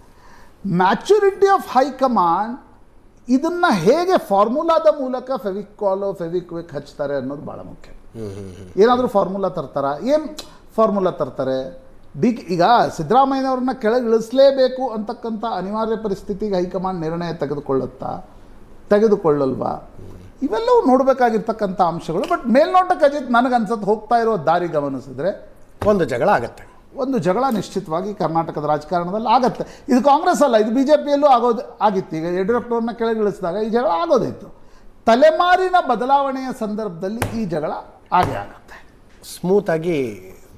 ಮ್ಯಾಚುರಿಟಿ ಆಫ್ ಹೈಕಮಾಂಡ್ ಇದನ್ನು ಹೇಗೆ ಫಾರ್ಮುಲಾದ ಮೂಲಕ ಫೆವಿಕ್ವಿಕ್ ಹಚ್ತಾರೆ ಅನ್ನೋದು ಭಾಳ ಮುಖ್ಯ. ಏನಾದರೂ ಫಾರ್ಮುಲಾ ತರ್ತಾರಾ? ಏನು ಫಾರ್ಮುಲಾ ತರ್ತಾರೆ? ಈಗ ಸಿದ್ದರಾಮಯ್ಯನವ್ರನ್ನ ಕೆಳಗಿಳಿಸಲೇಬೇಕು ಅಂತಕ್ಕಂಥ ಅನಿವಾರ್ಯ ಪರಿಸ್ಥಿತಿಗೆ ಹೈಕಮಾಂಡ್ ನಿರ್ಣಯ ತೆಗೆದುಕೊಳ್ಳಲ್ವಾ? ಇವೆಲ್ಲವೂ ನೋಡಬೇಕಾಗಿರ್ತಕ್ಕಂಥ ಅಂಶಗಳು. ಬಟ್ ಮೇಲ್ನೋಟಕ್ಕೆ ಅಜಿತ್ ನನಗನ್ಸತ್ತೆ ಹೋಗ್ತಾ ಇರೋ ದಾರಿ ಗಮನಿಸಿದ್ರೆ ಒಂದು ಜಗಳ ನಿಶ್ಚಿತವಾಗಿ ಕರ್ನಾಟಕದ ರಾಜಕಾರಣದಲ್ಲಿ ಆಗತ್ತೆ. ಇದು ಕಾಂಗ್ರೆಸ್ ಅಲ್ಲ, ಇದು BJPಯಲ್ಲೂ ಆಗಿತ್ತು. ಈಗ ಯಡಿಯೂರಪ್ಪನವ್ರನ್ನ ಕೆಳಗಿಳಿಸಿದಾಗ ಈ ಜಗಳ ಆಗೋದಿತ್ತು. ತಲೆಮಾರಿನ ಬದಲಾವಣೆಯ ಸಂದರ್ಭದಲ್ಲಿ ಈ ಜಗಳ ಆಗತ್ತೆ. ಸ್ಮೂತಾಗಿ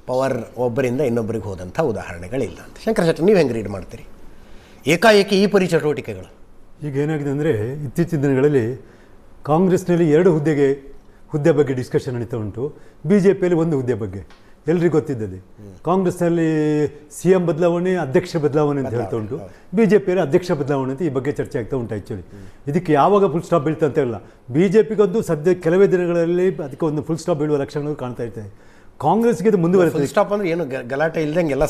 ಪವರ್ ಒಬ್ಬರಿಂದ ಇನ್ನೊಬ್ಬರಿಗೆ ಹೋದಂಥ ಉದಾಹರಣೆಗಳಿಲ್ಲ ಅಂತ. ಶಂಕರ್ ಶೆಟ್ಟಿ, ನೀವು ಹೆಂಗೆ ರೀಡ್ ಮಾಡ್ತೀರಿ ಏಕಾಏಕಿ ಈ ಪರಿ ಚಟುವಟಿಕೆಗಳು? ಈಗ ಏನಾಗಿದೆ ಅಂದರೆ, ಇತ್ತೀಚಿನ ದಿನಗಳಲ್ಲಿ ಕಾಂಗ್ರೆಸ್ನಲ್ಲಿ 2 ಹುದ್ದೆ ಬಗ್ಗೆ ಡಿಸ್ಕಷನ್ ನಡೀತಾ ಉಂಟು. BJPಯಲ್ಲಿ 1 ಹುದ್ದೆ ಬಗ್ಗೆ ಎಲ್ರಿಗೂ ಗೊತ್ತಿದ್ದದೆ. ಕಾಂಗ್ರೆಸ್ನಲ್ಲಿ CM ಬದಲಾವಣೆ, ಅಧ್ಯಕ್ಷ ಬದಲಾವಣೆ ಅಂತ ಹೇಳ್ತಾ ಉಂಟು. BJPಯಲ್ಲಿ ಅಧ್ಯಕ್ಷ ಬದಲಾವಣೆ ಅಂತ ಈ ಬಗ್ಗೆ ಚರ್ಚೆ ಆಗ್ತಾ ಉಂಟು. ಆ್ಯಕ್ಚುಲಿ ಇದಕ್ಕೆ ಯಾವಾಗ ಫುಲ್ ಸ್ಟಾಪ್ ಬೀಳ್ತಾ ಅಂತ ಇಲ್ಲ. BJPಗಂತೂ ಸದ್ಯ ಕೆಲವೇ ದಿನಗಳಲ್ಲಿ ಅದಕ್ಕೆ ಒಂದು ಫುಲ್ ಸ್ಟಾಪ್ ಬೀಳುವ ಲಕ್ಷಣಗಳು ಕಾಣ್ತಾ ಇರ್ತವೆ. ಕಾಂಗ್ರೆಸ್ಗೆ ಇದು ಮುಂದುವರೆಯುತ್ತೆ. ಸ್ಟಾಪ್ ಅಂದರೆ ಏನು ಗಲಾಟೆ ಇಲ್ದಂಗೆಲ್ಲ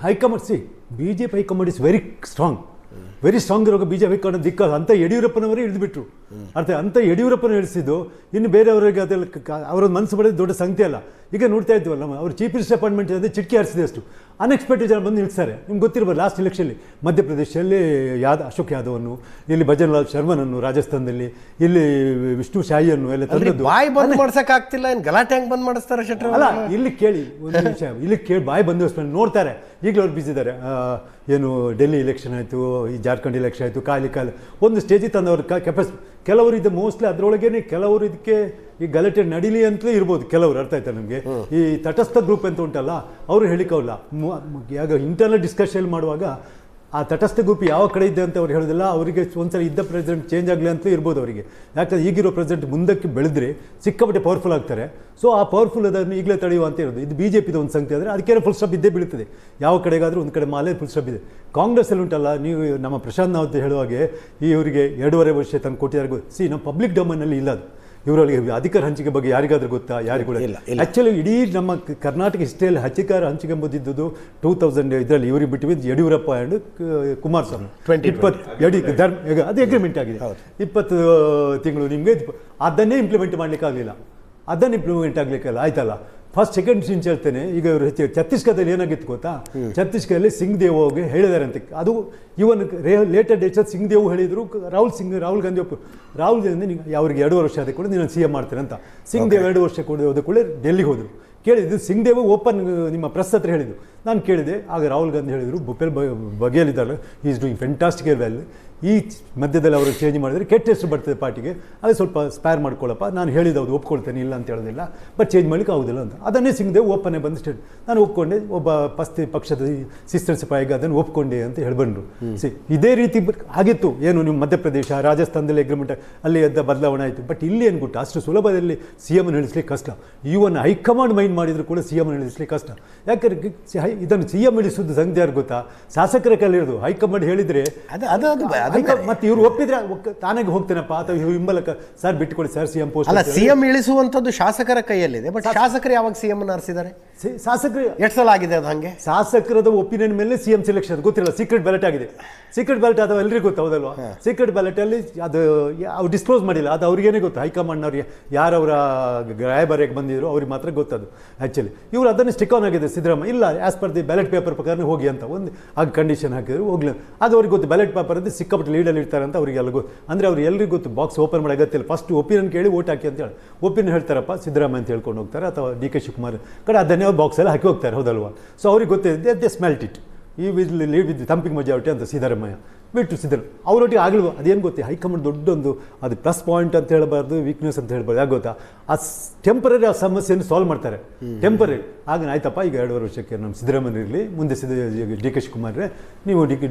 high command BJP high command is very strong ಇರುವಾಗ BJP ಹೈಕಮಾಂಡ್ ದಿಕ್ಕ ಅಂತ ಯಡಿಯೂರಪ್ಪನವರೇ ಇಳಿದುಬಿಟ್ರು. ಅಂತ ಯಡಿಯೂರಪ್ಪನ ಇಳಿಸಿದ್ದು ಇನ್ನು ಬೇರೆಯವರಿಗೆ ಅದೆಲ್ಲ ಅವರ ಮನಸ್ಸು ಪಡೆದು ದೊಡ್ಡ ಸಂಖ್ಯೆ ಅಲ್ಲ. ಈಗ ನೋಡ್ತಾ ಇದ್ವಲ್ಲ, ಅವ್ರು ಚೀಫ್ ಮಿನಿಸ್ಟರ್ ಅಪಾಯಿಂಟ್ಮೆಂಟ್ ಅಂದರೆ ಚಿಟ್ಕಿ ಹಾರಿಸಿದೆ ಅಷ್ಟು ಅನ್ಎಕ್ಸ್ಪೆಕ್ಟೆಡ್ ಜನ ಬಂದು ನಿಲ್ಲಿಸ್ತಾರೆ. ನಿಮ್ಗೆ ಗೊತ್ತಿರ್ಬೋದು, ಲಾಸ್ಟ್ ಎಲೆಕ್ಷನ್ಲಿ ಮಧ್ಯಪ್ರದೇಶದಲ್ಲಿ ಅಶೋಕ್ ಯಾದವನ್ನು, ಇಲ್ಲಿ ಭಜನ್ ಲಾಲ್ ಶರ್ಮನನ್ನು ರಾಜಸ್ಥಾನದಲ್ಲಿ, ಇಲ್ಲಿ ವಿಷ್ಣು ಶಾಹಿಯನ್ನು ಎಲ್ಲ ತಂದದ್ದು. ಬಾಯಿ ಬಂದ್ ಮಾಡ್ಸಕ್ಕಾಗ್ತಿಲ್ಲ, ಏನು ಗಲಾಟೆ ಹೆಂಗೆ ಬಂದ್ ಮಾಡಿಸ್ತಾರೆ ಶೆಟ್ಟಿ? ಅಲ್ಲ, ಇಲ್ಲಿ ಕೇಳಿ ಒಂದು ನಿಮಿಷ, ಇಲ್ಲಿ ಕೇಳಿ ಬಾಯಿ ಬಂದು ನೋಡ್ತಾರೆ. ಈಗಲೂ ಅವ್ರು ಬಿಸಿದ್ದಾರೆ. ಏನು ಡೆಲ್ಲಿ ಎಲೆಕ್ಷನ್ ಆಯಿತು, ಈ ಜಾರ್ಖಂಡ್ ಎಲೆಕ್ಷನ್ ಆಯಿತು, ಕಾಲಿ ಒಂದು ಸ್ಟೇಜಿಗೆ ತಂದವ್ರ ಕೆಲವರು ಇದು ಮೋಸ್ಟ್ಲಿ ಅದರೊಳಗೇನೆ ಕೆಲವರು ಇದಕ್ಕೆ ಈ ಗಲಾಟೆ ನಡೀಲಿ ಅಂತಲೇ ಇರ್ಬೋದು. ಕೆಲವರು ಅರ್ಥ ಆಯ್ತಾ ನಮಗೆ? ಈ ತಟಸ್ಥ ಗ್ರೂಪ್ ಅಂತ ಉಂಟಲ್ಲ, ಅವರು ಹೇಳಿಕವಲ್ಲ. ಆಗ ಇಂಟರ್ನಲ್ ಡಿಸ್ಕಷನ್ ಮಾಡುವಾಗ ಆ ತಟಸ್ಥ ಗುಂಪು ಯಾವ ಕಡೆ ಇದೆ ಅಂತ ಅವ್ರು ಹೇಳೋದಿಲ್ಲ. ಅವರಿಗೆ ಒಂದ್ಸಲ ಇದ್ದ ಪ್ರೆಸಿಡೆಂಟ್ ಚೇಂಜ್ ಆಗಲಿ ಅಂತಲೂ ಇರ್ಬೋದು ಅವರಿಗೆ. ಯಾಕಂದರೆ ಈಗಿರೋ ಪ್ರೆಸಿಡೆಂಟ್ ಮುಂದಕ್ಕೆ ಬೆಳೆದ್ರೆ ಸಿಕ್ಕಾಪಟ್ಟೆ ಪವರ್ಫುಲ್ ಆಗ್ತಾರೆ. ಸೊ ಆ ಪವರ್ಫುಲ್ ಅದನ್ನು ಈಗಲೇ ತಡೆಯುವ ಅಂತ ಇರೋದು. ಇದು BJPದ ಒಂದು ಸಂಗತಿ ಆದರೆ ಅದಕ್ಕೇನೋ ಫುಲ್ ಸ್ಟಾಪ್ ಇದ್ದೇ ಬೀಳ್ತದೆ. ಯಾವ ಕಡೆಗಾದರೂ ಒಂದು ಕಡೆ ಮಾಲೆ ಫುಲ್ ಸ್ಟಾಪ್ ಇದೆ. ಕಾಂಗ್ರೆಸ್ಸಲ್ಲಿ ಉಂಟಲ್ಲ, ನೀವು ನಮ್ಮ ಪ್ರಶಾಂತ್ ನಾವತ್ ಹೇಳುವ ಹಾಗೆ ಇವರಿಗೆ 2.5 ವರ್ಷ ತಂದು ಕೊಟ್ಟಿದ್ದಾರೆ. ನಮ್ಮ ಪಬ್ಲಿಕ್ ಡೊಮೈನಲ್ಲಿ ಇಲ್ಲ ಅದು. ಇವರಲ್ಲಿ ಅಧಿಕಾರ ಹಂಚಿಕೆ ಬಗ್ಗೆ ಯಾರಿಗಾದ್ರೂ ಗೊತ್ತಾ? ಯಾರಿಗೂ ಇಲ್ಲ. ಆ್ಯಕ್ಚುಲಿ ಇಡೀ ನಮ್ಮ ಕರ್ನಾಟಕ ಹಿಸ್ಟ್ರಿಯಲ್ಲಿ ಅಧಿಕಾರ ಹಂಚಿಕೆ ಬಂದಿದ್ದು 2000 ಇದರಲ್ಲಿ ಇವ್ರಿಗೆ ಬಿಟ್ಟು ಯಡಿಯೂರಪ್ಪ ಆ್ಯಂಡ್ ಕುಮಾರಸ್ವಾಮಿ 20 ಅದು ಅಗ್ರಿಮೆಂಟ್ ಆಗಿದೆ. 20 ತಿಂಗಳು ನಿಮಗೆ ಅದನ್ನೇ ಇಂಪ್ಲಿಮೆಂಟ್ ಮಾಡಲಿಕ್ಕೆ ಆಗಲಿಲ್ಲ. ಆಯ್ತಲ್ಲ. ಫಸ್ಟ್ ಸೆಕೆಂಡ್ ಸಿನ್ಸ್ ಹೇಳ್ತೇನೆ. ಈಗ ಇವರು ಛತ್ತೀಸ್ಗಢದಲ್ಲಿ ಏನಾಗಿತ್ತು ಗೊತ್ತಾ? ಛತ್ತೀಸ್ಗಢದಲ್ಲಿ ಸಿಂಗ್ ದೇವ್ಗೆ ಹೇಳಿದ್ದಾರೆ ಅಂತ. ಅದು ಇವನ್ ಲೇಟರ್ ಡೇಟ್ಸ್ ಸಿಂಗ್ ದೇವ್ ಹೇಳಿದ್ರು. ರಾಹುಲ್ ಗಾಂಧಿ ರಾಹುಲ್ ಗಾಂಧಿ ಅವ್ರಿಗೆ 2 ವರ್ಷ ಆದ ಕೂಡ ನೀನು CM ಮಾಡ್ತೇನೆ ಅಂತ. ಸಿಂಗ್ ದೇವ್ 2 ವರ್ಷ ಹೋದ ಕೂಡ ಡೆಲ್ಲಿಗೆ ಹೋದರು. ಕೇಳಿದ್ದು ಸಿಂಗ್ ದೇವ್ ಓಪನ್ ನಿಮ್ಮ ಪ್ರೆಸ್ ಹತ್ರ ಹೇಳಿದ್ದು. ನಾನು ಕೇಳಿದೆ. ಆಗ ರಾಹುಲ್ ಗಾಂಧಿ ಹೇಳಿದರು, ಭೂಪೇಲ್ ಬಘೇಲಿದ್ದಾರೆ, ಈಸ್ ಡೂಯಿಂಗ್ ಫ್ಯಾಂಟಾಸ್ಟಿಕ್ ವೆಲ್. ಈ ಮಧ್ಯದಲ್ಲಿ ಅವರು ಚೇಂಜ್ ಮಾಡಿದರೆ ಕೆಟ್ಟ ಹೆಸರು ಬರ್ತದೆ ಪಾರ್ಟಿಗೆ, ಅದು ಸ್ವಲ್ಪ ಸ್ಪೇರ್ ಮಾಡ್ಕೊಳ್ಳಪ್ಪ. ನಾನು ಹೇಳಿದವ್ದು ಒಪ್ಕೊಳ್ತೇನೆ, ಇಲ್ಲ ಅಂತ ಹೇಳೋದಿಲ್ಲ, ಬಟ್ ಚೇಂಜ್ ಮಾಡಲಿಕ್ಕೆ ಆಗೋದಿಲ್ಲ ಅಂತ. ಅದನ್ನೇ ಸಿಂಗ್ದೇವ್ ಓಪನ್ನೇ ಬಂದು ಸ್ಟೇಟ್ ನಾನು ಒಪ್ಕೊಂಡೆ. ಒಬ್ಬ ಪಕ್ಷದ ಸಿಸ್ಟರ್ ಸಿಪಾಯಿಗೆ ಅದನ್ನು ಒಪ್ಕೊಂಡೆ ಅಂತ ಹೇಳ್ಬಂದ್ರು. ಇದೇ ರೀತಿ ಆಗಿತ್ತು. ಏನು ನಿಮ್ಮ ಮಧ್ಯಪ್ರದೇಶ, ರಾಜಸ್ಥಾನದಲ್ಲಿ ಅಗ್ರಿಮೆಂಟ್ ಅಲ್ಲಿ ಎದ್ದ ಬದಲಾವಣೆ ಆಯಿತು. ಬಟ್ ಇಲ್ಲಿ ಏನು ಗೊತ್ತಾ, ಅಷ್ಟು ಸುಲಭದಲ್ಲಿ CM ಇಳಿಸ್ಲಿಕ್ಕೆ ಕಷ್ಟ. ಇವನ್ ಹೈಕಮಾಂಡ್ ಮೈಂಡ್ ಮಾಡಿದ್ರು ಕೂಡ CM ಇಳಿಸ್ಲಿಕ್ಕೆ ಕಷ್ಟ. ಯಾಕಂದ್ರೆ ಇದನ್ನು CM ಇಳಿಸೋದು ಸಂಗತಿ ಯಾರು ಗೊತ್ತಾ? ಶಾಸಕರ ಕೈಲಿರೋದು. ಹೈಕಮಾಂಡ್ ಹೇಳಿದರೆ ಮತ್ತೆ ಇವ್ರು ಒಪ್ಪಿದ್ರೆ ತಾನಾಗಿ ಹೋಗ್ತೇನಪ್ಪ ಅಥವಾ ಹಿಂಬಲಕ ಸರ್ ಬಿಟ್ಟುಕೊಡಿ ಸರ್ CM ಪೋಸ್ಟ್ ಅಲ್ಲ. CM ಇಳಿಸುವಂಥದ್ದು ಶಾಸಕರ ಕೈಯಲ್ಲಿದೆ. ಬಟ್ ಶಾಸಕರು ಯಾವಾಗ CM ಆರಿಸಿದ್ದಾರೆ? ಶಾಸಕರು ಎಷ್ಟು ಸಲ ಆಗಿದೆ ಅದು ಹಾಗೆ? ಶಾಸಕರದ ಒಪಿನಿಯನ್ ಮೇಲೆ CM ಸೆಲೆಕ್ಷನ್ ಗೊತ್ತಿಲ್ಲ. ಸೀಕ್ರೆಟ್ ಬ್ಯಾಲೆಟ್ ಆಗಿದೆ. ಸೀಕ್ರೆಟ್ ಬ್ಯಾಲೆಟ್ ಅದು ಎಲ್ರಿಗೂ ಗೊತ್ತು, ಹೌದಲ್ವಾ? ಸೀಕ್ರೆಟ್ ಬ್ಯಾಲೆಟ್ ಅಲ್ಲಿ ಅದು ಅವ್ರು ಡಿಸ್ಕ್ಲೋಸ್ ಮಾಡಿಲ್ಲ. ಅದು ಅವ್ರಿಗೇನೆ ಗೊತ್ತು. ಹೈಕಮಾಂಡ್ನವ್ರಿಗೆ ಯಾರವರ ರಾಯಭಾರಿಗೆ ಬಂದಿದ್ರು ಅವ್ರಿಗೆ ಮಾತ್ರ ಗೊತ್ತದು. ಆ್ಯಕ್ಚುಲಿ ಇವರು ಅದನ್ನು ಸ್ಟಿಕ್ ಆನ್ ಆಗಿದೆ. ಸಿದ್ದರಾಮಯ್ಯ ಇಲ್ಲ, as per the ballot paper ಪ್ರಕಾರ ಹೋಗಿ ಅಂತ ಒಂದು ಆಗ ಕಂಡೀಷನ್ ಹಾಕಿದ್ರು. ಹೋಗ್ಲಿ, ಅದು ಅವ್ರಿಗೆ ಗೊತ್ತು. ಬ್ಯಾಲೆಟ್ ಪೇಪರ್ ಅಂತ ಸಿಕ್ಕಾಪಟ್ಟೆ ಲೀಡಲ್ಲಿ ಇರ್ತಾರೆ ಅಂತ ಅವರಿಗೆಲ್ಲ ಗೊತ್ತು. ಅಂದರೆ ಅವ್ರು ಎಲ್ರಿಗೂ ಗೊತ್ತು. ಬಾಕ್ಸ್ ಓಪನ್ ಮಾಡಿ ಅಗತ್ಯ. ಫಸ್ಟ್ ಒಪಿನಿಯನ್ ಕೇಳಿ ಓಟ್ ಹಾಕಿ ಅಂತ ಹೇಳಿ ಒಪಿನಿಯನ್ ಹೇಳ್ತಾರಪ್ಪ ಸಿದ್ದರಾಮಯ್ಯ ಅಂತ ಹೇಳ್ಕೊಂಡು ಹೋಗ್ತಾರೆ, ಅಥವಾ DK ಶಿವಕುಮಾರ್ ಕಡೆ ಅದನ್ನೇ ಅವ್ರು ಬಾಕ್ಸಲ್ಲಿ ಹಾಕಿ ಹೋಗ್ತಾರೆ, ಹೌದಲ್ವಾ? ಸೊ ಅವ್ರಿಗೆ ಗೊತ್ತಿದೆ. They smelt it. ಈ ಲೀವ್ ವಿತ್ ಥಂಪಿಂಗ್ ಮೆಜಾರಿಟಿ ಅಂತ ಸಿದ್ದರಾಮಯ್ಯ ಬಿಟ್ಟು ಅವರೊಟ್ಟಿಗೆ ಆಗಲ್ವ. ಅದೇನು ಗೊತ್ತಿ, ಹೈಕಮಾಂಡ್ ದೊಡ್ಡೊಂದು ಅದು ಪ್ಲಸ್ ಪಾಯಿಂಟ್ ಅಂತ ಹೇಳಬಾರ್ದು, ವೀಕ್ನೆಸ್ ಅಂತ ಹೇಳ್ಬಾರ್ದು. ಯಾಕೆ ಗೊತ್ತಾ, ಆ ಟೆಂಪರರಿ ಆ ಸಮಸ್ಯೆಯನ್ನು ಸಾಲ್ವ್ ಮಾಡ್ತಾರೆ. ಟೆಂಪರರಿ ಆಗ ಆಯ್ತಪ್ಪ, ಈಗ 2.5 ವರ್ಷಕ್ಕೆ ನಮ್ಮ ಸಿದ್ದರಾಮಯ್ಯ ಇರಲಿ, ಮುಂದೆ DK ಶಿವಕುಮಾರ್ರೆ ನೀವು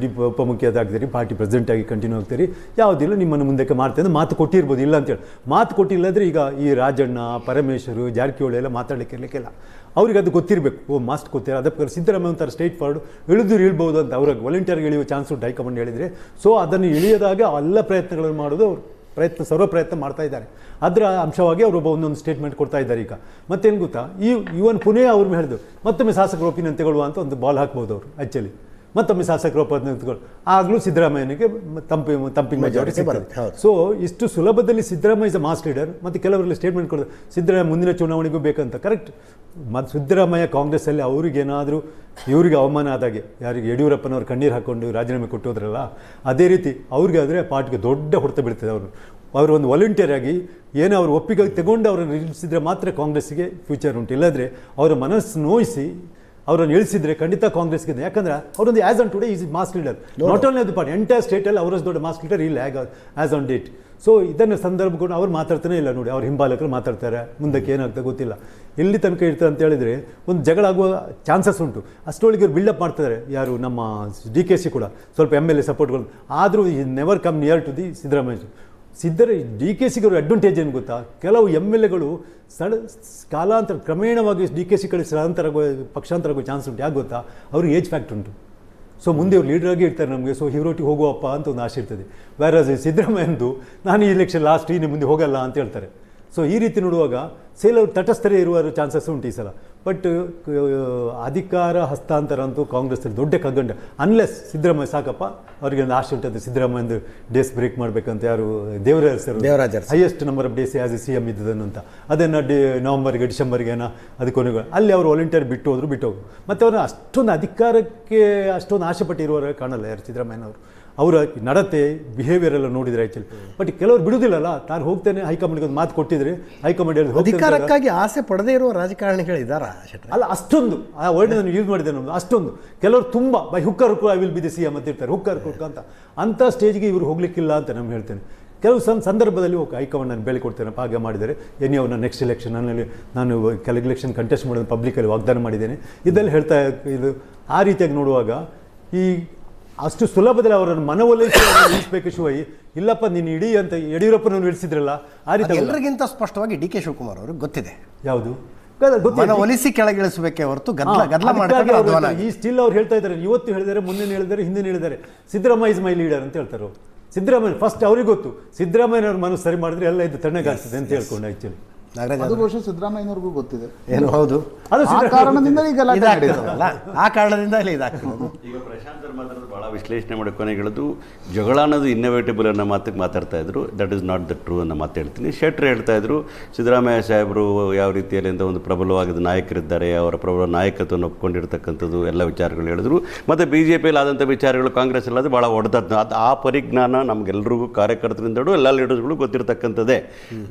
ಉಪಮುಖ್ಯದ ಆಗ್ತೀರಿ, ಪಾರ್ಟಿ ಪ್ರೆಸಿಡೆಂಟ್ ಆಗಿ ಕಂಟಿನ್ಯೂ ಆಗ್ತೀರಿ, ಯಾವುದಿಲ್ಲ ನಿಮ್ಮನ್ನು ಮುಂದಕ್ಕೆ ಮಾಡ್ತೇನೆ ಮಾತು ಕೊಟ್ಟಿರ್ಬೋದು. ಇಲ್ಲ ಅಂತೇಳಿ ಮಾತು ಕೊಟ್ಟಿಲ್ಲದ್ರೆ ಈಗ ಈ ರಾಜಣ್ಣ, ಪರಮೇಶ್ವರು, ಜಾರಕಿಹೊಳಿ ಎಲ್ಲ ಮಾತಾಡಲಿಕ್ಕೆ ಇರಲಿಕ್ಕಿಲ್ಲ. ಅವ್ರಿಗೆ ಅದು ಗೊತ್ತಿರಬೇಕು. ಮಾಸ್ಟ್ ಗೊತ್ತಿಲ್ಲ. ಅದಕ್ಕೆ ಸಿದ್ದರಾಮಯ್ಯ ಒಂಥರ ಸ್ಟ್ರೈಟ್ ಫಾರ್ವರ್ಡ್ ಇಳ್ಬೋದು ಅಂತ ಅವ್ರಿಗೆ ವಾಲಂಟಿಯರ್ಗೆ ಇಳಿಯುವ ಚಾನ್ಸ್ ಉಂಟು ಹೈಕಮಾಂಡ್ ಹೇಳಿದರೆ. ಸೊ ಅದನ್ನು ಇಳಿಯೋದಾಗ ಎಲ್ಲ ಪ್ರಯತ್ನಗಳನ್ನು ಮಾಡೋದು ಅವರು ಸರ್ವ ಪ್ರಯತ್ನ ಮಾಡ್ತಾ ಇದ್ದಾರೆ. ಅದರ ಅಂಶವಾಗಿ ಅವರು ಒಂದೊಂದು ಸ್ಟೇಟ್ಮೆಂಟ್ ಕೊಡ್ತಾ ಇದ್ದಾರೆ. ಈಗ ಮತ್ತೇನು ಗೊತ್ತಾ, ಇವನ್ ಪುಣೆ ಅವ್ರು ಹೇಳಿದ್ರು ಮತ್ತೊಮ್ಮೆ ಶಾಸಕರ ಒಪಿನಿಯನ್ ತಗೊಳ್ಳುವ ಅಂತ ಒಂದು ಬಾಲ್ ಹಾಕ್ಬೋದು ಅವರು. ಆ್ಯಕ್ಚುಲಿ ಮತ್ತೊಮ್ಮೆ ಶಾಸಕರ ಒಪಿನಿಯನ್ ತಗೊಳ್ಳು, ಆಗಲೂ ಸಿದ್ದರಾಮಯ್ಯನಿಗೆ ತಂಪಿಂಗ್ ಮೆಜಾರಿಟಿ ಸಿಗ್ತದೆ. ಸೊ ಇಷ್ಟು ಸುಲಭದಲ್ಲಿ Siddaramaiah is a mass leader. ಮತ್ತು ಕೆಲವರಲ್ಲಿ ಸ್ಟೇಟ್ಮೆಂಟ್ ಕೊಡೋದು ಸಿದ್ದರಾಮಯ್ಯ ಮುಂದಿನ ಚುನಾವಣೆಗೂ ಬೇಕಂತ. ಕರೆಕ್ಟ್. ಮತ್ತು ಸಿದ್ದರಾಮಯ್ಯ ಕಾಂಗ್ರೆಸ್ಸಲ್ಲಿ ಅವ್ರಿಗೇನಾದರೂ ಇವರಿಗೆ ಅವಮಾನ ಆದಾಗೆ, ಯಾರಿಗೆ ಯಡಿಯೂರಪ್ಪನವ್ರು ಕಣ್ಣೀರು ಹಾಕ್ಕೊಂಡು ರಾಜೀನಾಮೆ ಕೊಟ್ಟೋದ್ರಲ್ಲ, ಅದೇ ರೀತಿ ಅವ್ರಿಗೆ ಆದರೆ ಪಾರ್ಟಿಗೆ ದೊಡ್ಡ ಹೊಡೆತ ಬೀಳ್ತದೆ. ಅವರು ಒಂದು ವಾಲಂಟಿಯರ್ ಆಗಿ ಏನೋ ಅವರು ಒಪ್ಪಿಗೆ ತಗೊಂಡು ಅವರನ್ನು ಇಳಿಸಿದ್ರೆ ಮಾತ್ರ ಕಾಂಗ್ರೆಸ್ಸಿಗೆ ಫ್ಯೂಚರ್ ಉಂಟು. ಇಲ್ಲದ್ರೆ ಅವರ ಮನಸ್ಸು ನೋಯಿಸಿ ಅವರನ್ನು ಇಳಿಸಿದ್ರೆ ಖಂಡಿತ ಕಾಂಗ್ರೆಸ್ಗೆ. ಯಾಕಂದರೆ ಅವರೊಂದು as on today is mass leader. Not only ಅದು ಪಾರ್ಟಿ, ಎಂಟೈರ್ ಸ್ಟೇಟಲ್ಲಿ ಅವರಷ್ಟು ದೊಡ್ಡ ಮಾಸ್ ಲೀಡರ್ ಇಲ್ಲ ಆ್ಯಸ್ ಆನ್ ಡೇಟ್. ಸೊ ಇದನ್ನು ಸಂದರ್ಭಕೊಂಡು ಅವ್ರು ಮಾತಾಡ್ತಾನೆ ಇಲ್ಲ. ನೋಡಿ, ಅವ್ರ ಹಿಂಬಾಲಕರು ಮಾತಾಡ್ತಾರೆ. ಮುಂದಕ್ಕೆ ಏನಾಗ್ತದೆ ಗೊತ್ತಿಲ್ಲ. ಎಲ್ಲಿ ತನಕ ಇರ್ತದೆ ಅಂತ ಹೇಳಿದರೆ ಒಂದು ಜಗಳ ಆಗುವ ಚಾನ್ಸಸ್ ಉಂಟು. ಅಷ್ಟರೊಳಗೆ ಇವ್ರು ಬಿಲ್ಡಪ್ ಮಾಡ್ತಾರೆ. ಯಾರು ನಮ್ಮ DKC ಕೂಡ ಸ್ವಲ್ಪ MLA ಸಪೋರ್ಟ್ಗಳು. ಆದರೂ ಈ never come near to the Siddaramaiah. DKCಗೆ ಅವ್ರ ಅಡ್ವಾಂಟೇಜ್ ಏನು ಗೊತ್ತಾ, ಕೆಲವು MLAಗಳು ಕಾಲಾಂತರ ಕ್ರಮೇಣವಾಗಿ DKC ಕಡೆ ಪಕ್ಷಾಂತರ ಆಗೋ ಚಾನ್ಸ್ ಉಂಟು. ಯಾಕೆ ಗೊತ್ತಾ, ಅವ್ರಿಗೆ ಏಜ್ ಫ್ಯಾಕ್ಟ್ ಉಂಟು. ಸೊ ಮುಂದೆ ಅವ್ರು ಲೀಡರಾಗಿ ಇರ್ತಾರೆ ನಮಗೆ. ಸೊ ಇವರೊಟ್ಟಿಗೆ ಹೋಗುವಪ್ಪ ಅಂತ ಒಂದು ಆಸೆ ಇರ್ತದೆ. ವ್ಯಾರಾಸ್ ಸಿದ್ದರಾಮಯ್ಯಂದು ನಾನು ಈ ಎಲೆಕ್ಷನ್ ಲಾಸ್ಟ್, ಇನ್ನು ಮುಂದೆ ಹೋಗಲ್ಲ ಅಂತ ಹೇಳ್ತಾರೆ. ಸೊ ಈ ರೀತಿ ನೋಡುವಾಗ ಸೇಲವ್ರು ತಟಸ್ಥರೇ ಇರುವ ಚಾನ್ಸಸ್ ಉಂಟು ಈ ಸಲ. ಬಟ್ ಅಧಿಕಾರ ಹಸ್ತಾಂತರ ಅಂತೂ ಕಾಂಗ್ರೆಸ್ಸಲ್ಲಿ ದೊಡ್ಡ ಕಗ್ಗಂಡ. ಅನ್ಲೆಸ್ ಸಿದ್ದರಾಮಯ್ಯ ಸಾಕಪ್ಪ, ಅವರಿಗೆ ಒಂದು ಆಸೆ ಉಂಟದ್ದು ಸಿದ್ದರಾಮಯ್ಯಂದು ಡೇಸ್ ಬ್ರೇಕ್ ಮಾಡಬೇಕಂತ. ಯಾರು Devaraj highest number of days as A CM ಇದ್ದದನ್ನು ಅಂತ. ಅದನ್ನು ನವಂಬರ್ಗೆ ಡಿಸೆಂಬರ್ಗೆ ಅಲ್ಲಿ ಕೊನೆಗೆ ಅಲ್ಲಿ ಅವರು ವಾಲಂಟಿಯರ್ ಬಿಟ್ಟು ಹೋದ್ರು. ಮತ್ತು ಅವ್ರನ್ನ ಅಷ್ಟೊಂದು ಅಧಿಕಾರಕ್ಕೆ ಅಷ್ಟೊಂದು ಆಸೆ ಪಟ್ಟಿರುವವರ ಕಾಣಲ್ಲ ಯಾರು ಸಿದ್ದರಾಮಯ್ಯನವರು. ಅವರ ನಡತೆ ಬಿಹೇವಿಯರ್ ಎಲ್ಲ ನೋಡಿದರೆ ಆ್ಯಕ್ಚುಲಿ. ಬಟ್ ಕೆಲವರು ಬಿಡುವುದಿಲ್ಲಲ್ಲ. ನಾನು ಹೋಗ್ತೇನೆ, ಹೈಕಮಾಂಡ್ಗೆ ಒಂದು ಮಾತು ಕೊಟ್ಟಿದ್ರೆ ಹೈಕಮಾಂಡ್ ಹೇಳಿದ್ರು. ಅಧಿಕಾರಕ್ಕಾಗಿ ಆಸೆ ಪಡದೇ ಇರುವ ರಾಜಕಾರಣಿಗಳಿದ್ದಾರಾ? ಅಲ್ಲ, ಅಷ್ಟೊಂದು ಆ ವರ್ಡ್ ನಾನು ಯೂಸ್ ಮಾಡಿದೆ. ನಮ್ಮದು ಅಷ್ಟೊಂದು ಕೆಲವರು ತುಂಬ by ಹುಕ್ಕರ್ I will be the CM ಅಂತ ಇರ್ತಾರೆ. ಹುಕ್ಕರ್ ಅಂತ ಅಂಥ ಸ್ಟೇಜ್ಗೆ ಇವರು ಹೋಗ್ಲಿಕ್ಕಿಲ್ಲ ಅಂತ ನಾನು ಹೇಳ್ತೇನೆ. ಕೆಲವು ಸಂದರ್ಭದಲ್ಲಿ ಹೈಕಮಾಂಡ್ ನಾನು ಬೆಲೆ ಕೊಡ್ತೇನೆ, ಹಾಗೆ ಮಾಡಿದರೆ ಅವ್ರನ್ನ ನೆಕ್ಸ್ಟ್ ಎಲೆಕ್ಷನ್ ನಾನು ಕೆಲವು ಎಲೆಕ್ಷನ್ ಕಂಟೆಸ್ಟ್ ಮಾಡೋದು ಪಬ್ಲಿಕಲ್ಲಿ ವಾಗ್ದಾನ ಮಾಡಿದ್ದೇನೆ. ಇದೆಲ್ಲ ಹೇಳ್ತಾ ಇದು ಆ ರೀತಿಯಾಗಿ ನೋಡುವಾಗ ಈ ಅಷ್ಟು ಸುಲಭದಲ್ಲಿ ಅವರನ್ನು ಮನವೊಲಿಸಿ ನಿಲ್ಲಿಸಬೇಕು ಶಿವೈ. ಇಲ್ಲಪ್ಪ ನೀನು ಇಡೀ ಅಂತ ಯಡಿಯೂರಪ್ಪನವ್ರು ಇಳಿಸಿದ್ರಲ್ಲ ಆ ರೀತಿ ಎಲ್ಲರಿಗಿಂತ ಸ್ಪಷ್ಟವಾಗಿ ಡಿ ಕೆ ಶಿವಕುಮಾರ್ ಅವ್ರಿಗೆ ಗೊತ್ತಿದೆ ಯಾವುದು ಮನವೊಲಿಸಿ ಕೆಳಗಿಳಿಸಬೇಕೆ ಹೊರತು ಗದ್ದಲ ಮಾಡಿ ಈ ಸ್ಟಿಲ್ ಅವ್ರು ಹೇಳ್ತಾ ಇದ್ದಾರೆ, ಇವತ್ತು ಹೇಳಿದ್ದಾರೆ, ಮೊನ್ನೆ ಹೇಳಿದ್ದಾರೆ, ಹಿಂದೆ ಹೇಳಿದ್ದಾರೆ, ಸಿದ್ದರಾಮಯ್ಯ ಇಸ್ ಮೈ ಲೀಡರ್ ಅಂತ ಹೇಳ್ತಾರೆ. ಸಿದ್ದರಾಮಯ್ಯ ಫಸ್ಟ್ ಅವ್ರಿಗೆ ಗೊತ್ತು, ಸಿದ್ದರಾಮಯ್ಯನವ್ರ ಮನಸ್ಸು ಸರಿ ಮಾಡಿದ್ರೆ ಎಲ್ಲ ಇದು ತಣ್ಣಗಾಗ್ತದೆ ಅಂತ ಹೇಳ್ಕೊಂಡು ಆಕ್ಚುಲಿ ಅದು ಬಹುಶಃ ಸಿದ್ದರಾಮಯ್ಯನವ್ರಿಗೂ ಗೊತ್ತಿದೆ ಏನು. ಹೌದು, ಅದು ಆ ಕಾರಣದಿಂದ ಈಗ ಆ ಕಾರಣದಿಂದ ಇಲ್ಲಿ ಇದಾಗ್ತದೆ. ಈಗ ಪ್ರಶಾಂತ್ ಮಾತಾಡೋದು ಭಾಳ ವಿಶ್ಲೇಷಣೆ ಮಾಡಿ ಕೊನೆಗೆ ಹೇಳೋದು ಜಗಳ ಅನ್ನೋದು ಇನ್ನೋವೇಟಬಲ್ ಅನ್ನೋ ಮಾತಿಗೆ ಮಾತಾಡ್ತಾ ಇದ್ರು. That is not the true ಅನ್ನೋ ಮಾತು ಹೇಳ್ತೀನಿ. ಶೆಟ್ಟರ್ ಹೇಳ್ತಾ ಇದ್ರು ಸಿದ್ದರಾಮಯ್ಯ ಸಾಹೇಬರು ಯಾವ ರೀತಿಯಲ್ಲಿ ಅಂತ ಒಂದು ಪ್ರಬಲವಾದ ನಾಯಕರಿದ್ದಾರೆ, ಅವರ ಪ್ರಬಲ ನಾಯಕತ್ವವನ್ನು ಒಪ್ಕೊಂಡಿರ್ತಕ್ಕಂಥದ್ದು ಎಲ್ಲ ವಿಚಾರಗಳು ಹೇಳಿದ್ರು. ಮತ್ತು ಬಿ ಜೆ ಪಿಯಲ್ಲಿ ಆದಂಥ ವಿಚಾರಗಳು ಕಾಂಗ್ರೆಸ್ ಅಲ್ಲದು ಭಾಳ ಹೊಡೆದದ್ದು. ಅದು ಆ ಪರಿಜ್ಞಾನ ನಮಗೆಲ್ಲರಿಗೂ ಕಾರ್ಯಕರ್ತರಿಂದಲೂ ಎಲ್ಲ ಲೀಡರ್ಸ್ಗಳು ಗೊತ್ತಿರತಕ್ಕಂಥದ್ದೇ.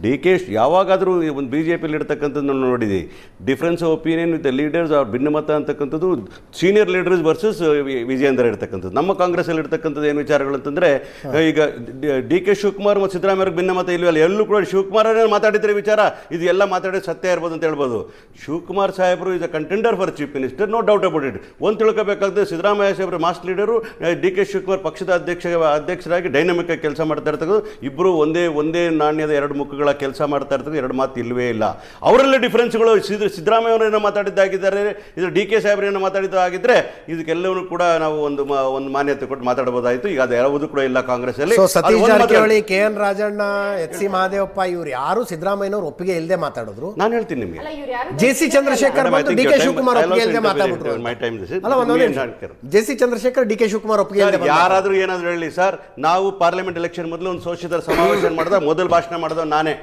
ಡಿ ಕೆ ಯಾವಾಗಾದರೂ ಒಂದು ಬಿ ಜೆ ಪಿಯಲ್ಲಿ ಇರ್ತಕ್ಕಂಥದ್ದು ನೋಡಿದ್ದೀವಿ. Difference of opinion with the leaders ಅವ್ರ ಭಿನ್ನಮತ ಅಂತಕ್ಕಂಥದ್ದು ಸೀನಿಯರ್ ಲೀಡರ್ಸ್ ವರ್ಸಸ್ ವಿಜಯೇಂದ್ರ ಇರ್ತಕ್ಕಂಥದ್ದು. ನಮ್ಮ ಕಾಂಗ್ರೆಸ್ಸಲ್ಲಿ ಇರ್ತಕ್ಕಂಥದ್ದು ಏನು ವಿಚಾರಗಳು ಅಂತಂದರೆ, ಈಗ ಡಿ ಕೆ ಶಿವಕುಮಾರ್ ಮತ್ತು ಸಿದ್ದರಾಮಯ್ಯವ್ರಿಗೆ ಭಿನ್ನಮತ ಇಲ್ವಲ್ಲ, ಎಲ್ಲೂ ಕೂಡ ಶಿವಕುಮಾರನೇ ಮಾತಾಡಿದ್ರೆ ವಿಚಾರ ಇದು ಎಲ್ಲ ಮಾತಾಡೋದು ಸತ್ಯ ಇರ್ಬೋದು ಅಂತ ಹೇಳ್ಬೋದು. ಶಿವಕುಮಾರ್ ಸಾಹೇಬರು is a contender for chief minister, no doubt about it. ಒಂದು ತಿಳ್ಕೋಬೇಕಾದ್ರೆ ಸಿದ್ದರಾಮಯ್ಯ ಸಾಹೇಬರು mass leader, D K Shivakumar ಪಕ್ಷದ ಅಧ್ಯಕ್ಷರಾಗಿ ಡೈನಮಿಕ್ ಆಗಿ ಕೆಲಸ ಮಾಡ್ತಾ ಇರ್ತಕ್ಕಂಥದ್ದು. ಇಬ್ಬರು ಒಂದೇ ನಾಣ್ಯದ ಎರಡು ಮುಖಗಳ ಕೆಲಸ ಮಾಡ್ತಾ ಇರ್ತಕ್ಕಂಥ ಎರಡು ಮಾತು ಇಲ್ಲವೇ ಇಲ್ಲ. ಅವರೆಲ್ಲ ಡಿಫರೆನ್ಸ್ಗಳು ಸಿದ್ದರಾಮಯ್ಯವರೇನೋ ಮಾತಾಡಿದ್ದಾಗಿದ್ದಾರೆ, ಇದು ಡಿ ಕೆ ಸಾಹೇಬರೇನೋ ಮಾತಾಡಿದ್ದಾಗಿದ್ದರೆ ಇದಕ್ಕೆಲ್ಲವೂ ಕೂಡ ನಾವು ಒಂದು ಮಾನ್ಯತೆ ಕೊಟ್ಟು ಮಾತಾಡಬಹುದಾಯಿತು. ಈಗ ಅದು ಯಾವುದು ಕೂಡ ಇಲ್ಲ ಕಾಂಗ್ರೆಸ್ ಅಲ್ಲಿ. Satish Jarkiholi, K N Rajanna, H C Mahadevappa ಇವ್ರು ಯಾರು ಸಿದ್ದರಾಮಯ್ಯನವ್ರು ಒಪ್ಪಿಗೆ ಇಲ್ಲದೆ ಮಾತಾಡಿದ್ರು. ನಾನು ಹೇಳ್ತೀನಿ ನಿಮಗೆ, J C Chandrashekhar D K Shivakumar ಒಪ್ಪಿಗೆ ಇಲ್ಲದೆ ಮಾತಾಡ್ಬಿಟ್ರು. J C Chandrashekhar D K Shivakumar ಒಪ್ಪಿಗೆ ಇಲ್ಲದೆ ಯಾರಾದ್ರೂ ಏನಾದ್ರು ಹೇಳಿ ಸರ್, ನಾವು ಪಾರ್ಲಿಮೆಂಟ್ ಎಲೆಕ್ಷನ್ ಮೊದಲು ಒಂದು ಶೋಷಿತರ ಸಮಾವೇಶ ಮಾಡಿದ ಮೊದಲು ಭಾಷಣ ಮಾಡಿದ ನಾನೇ.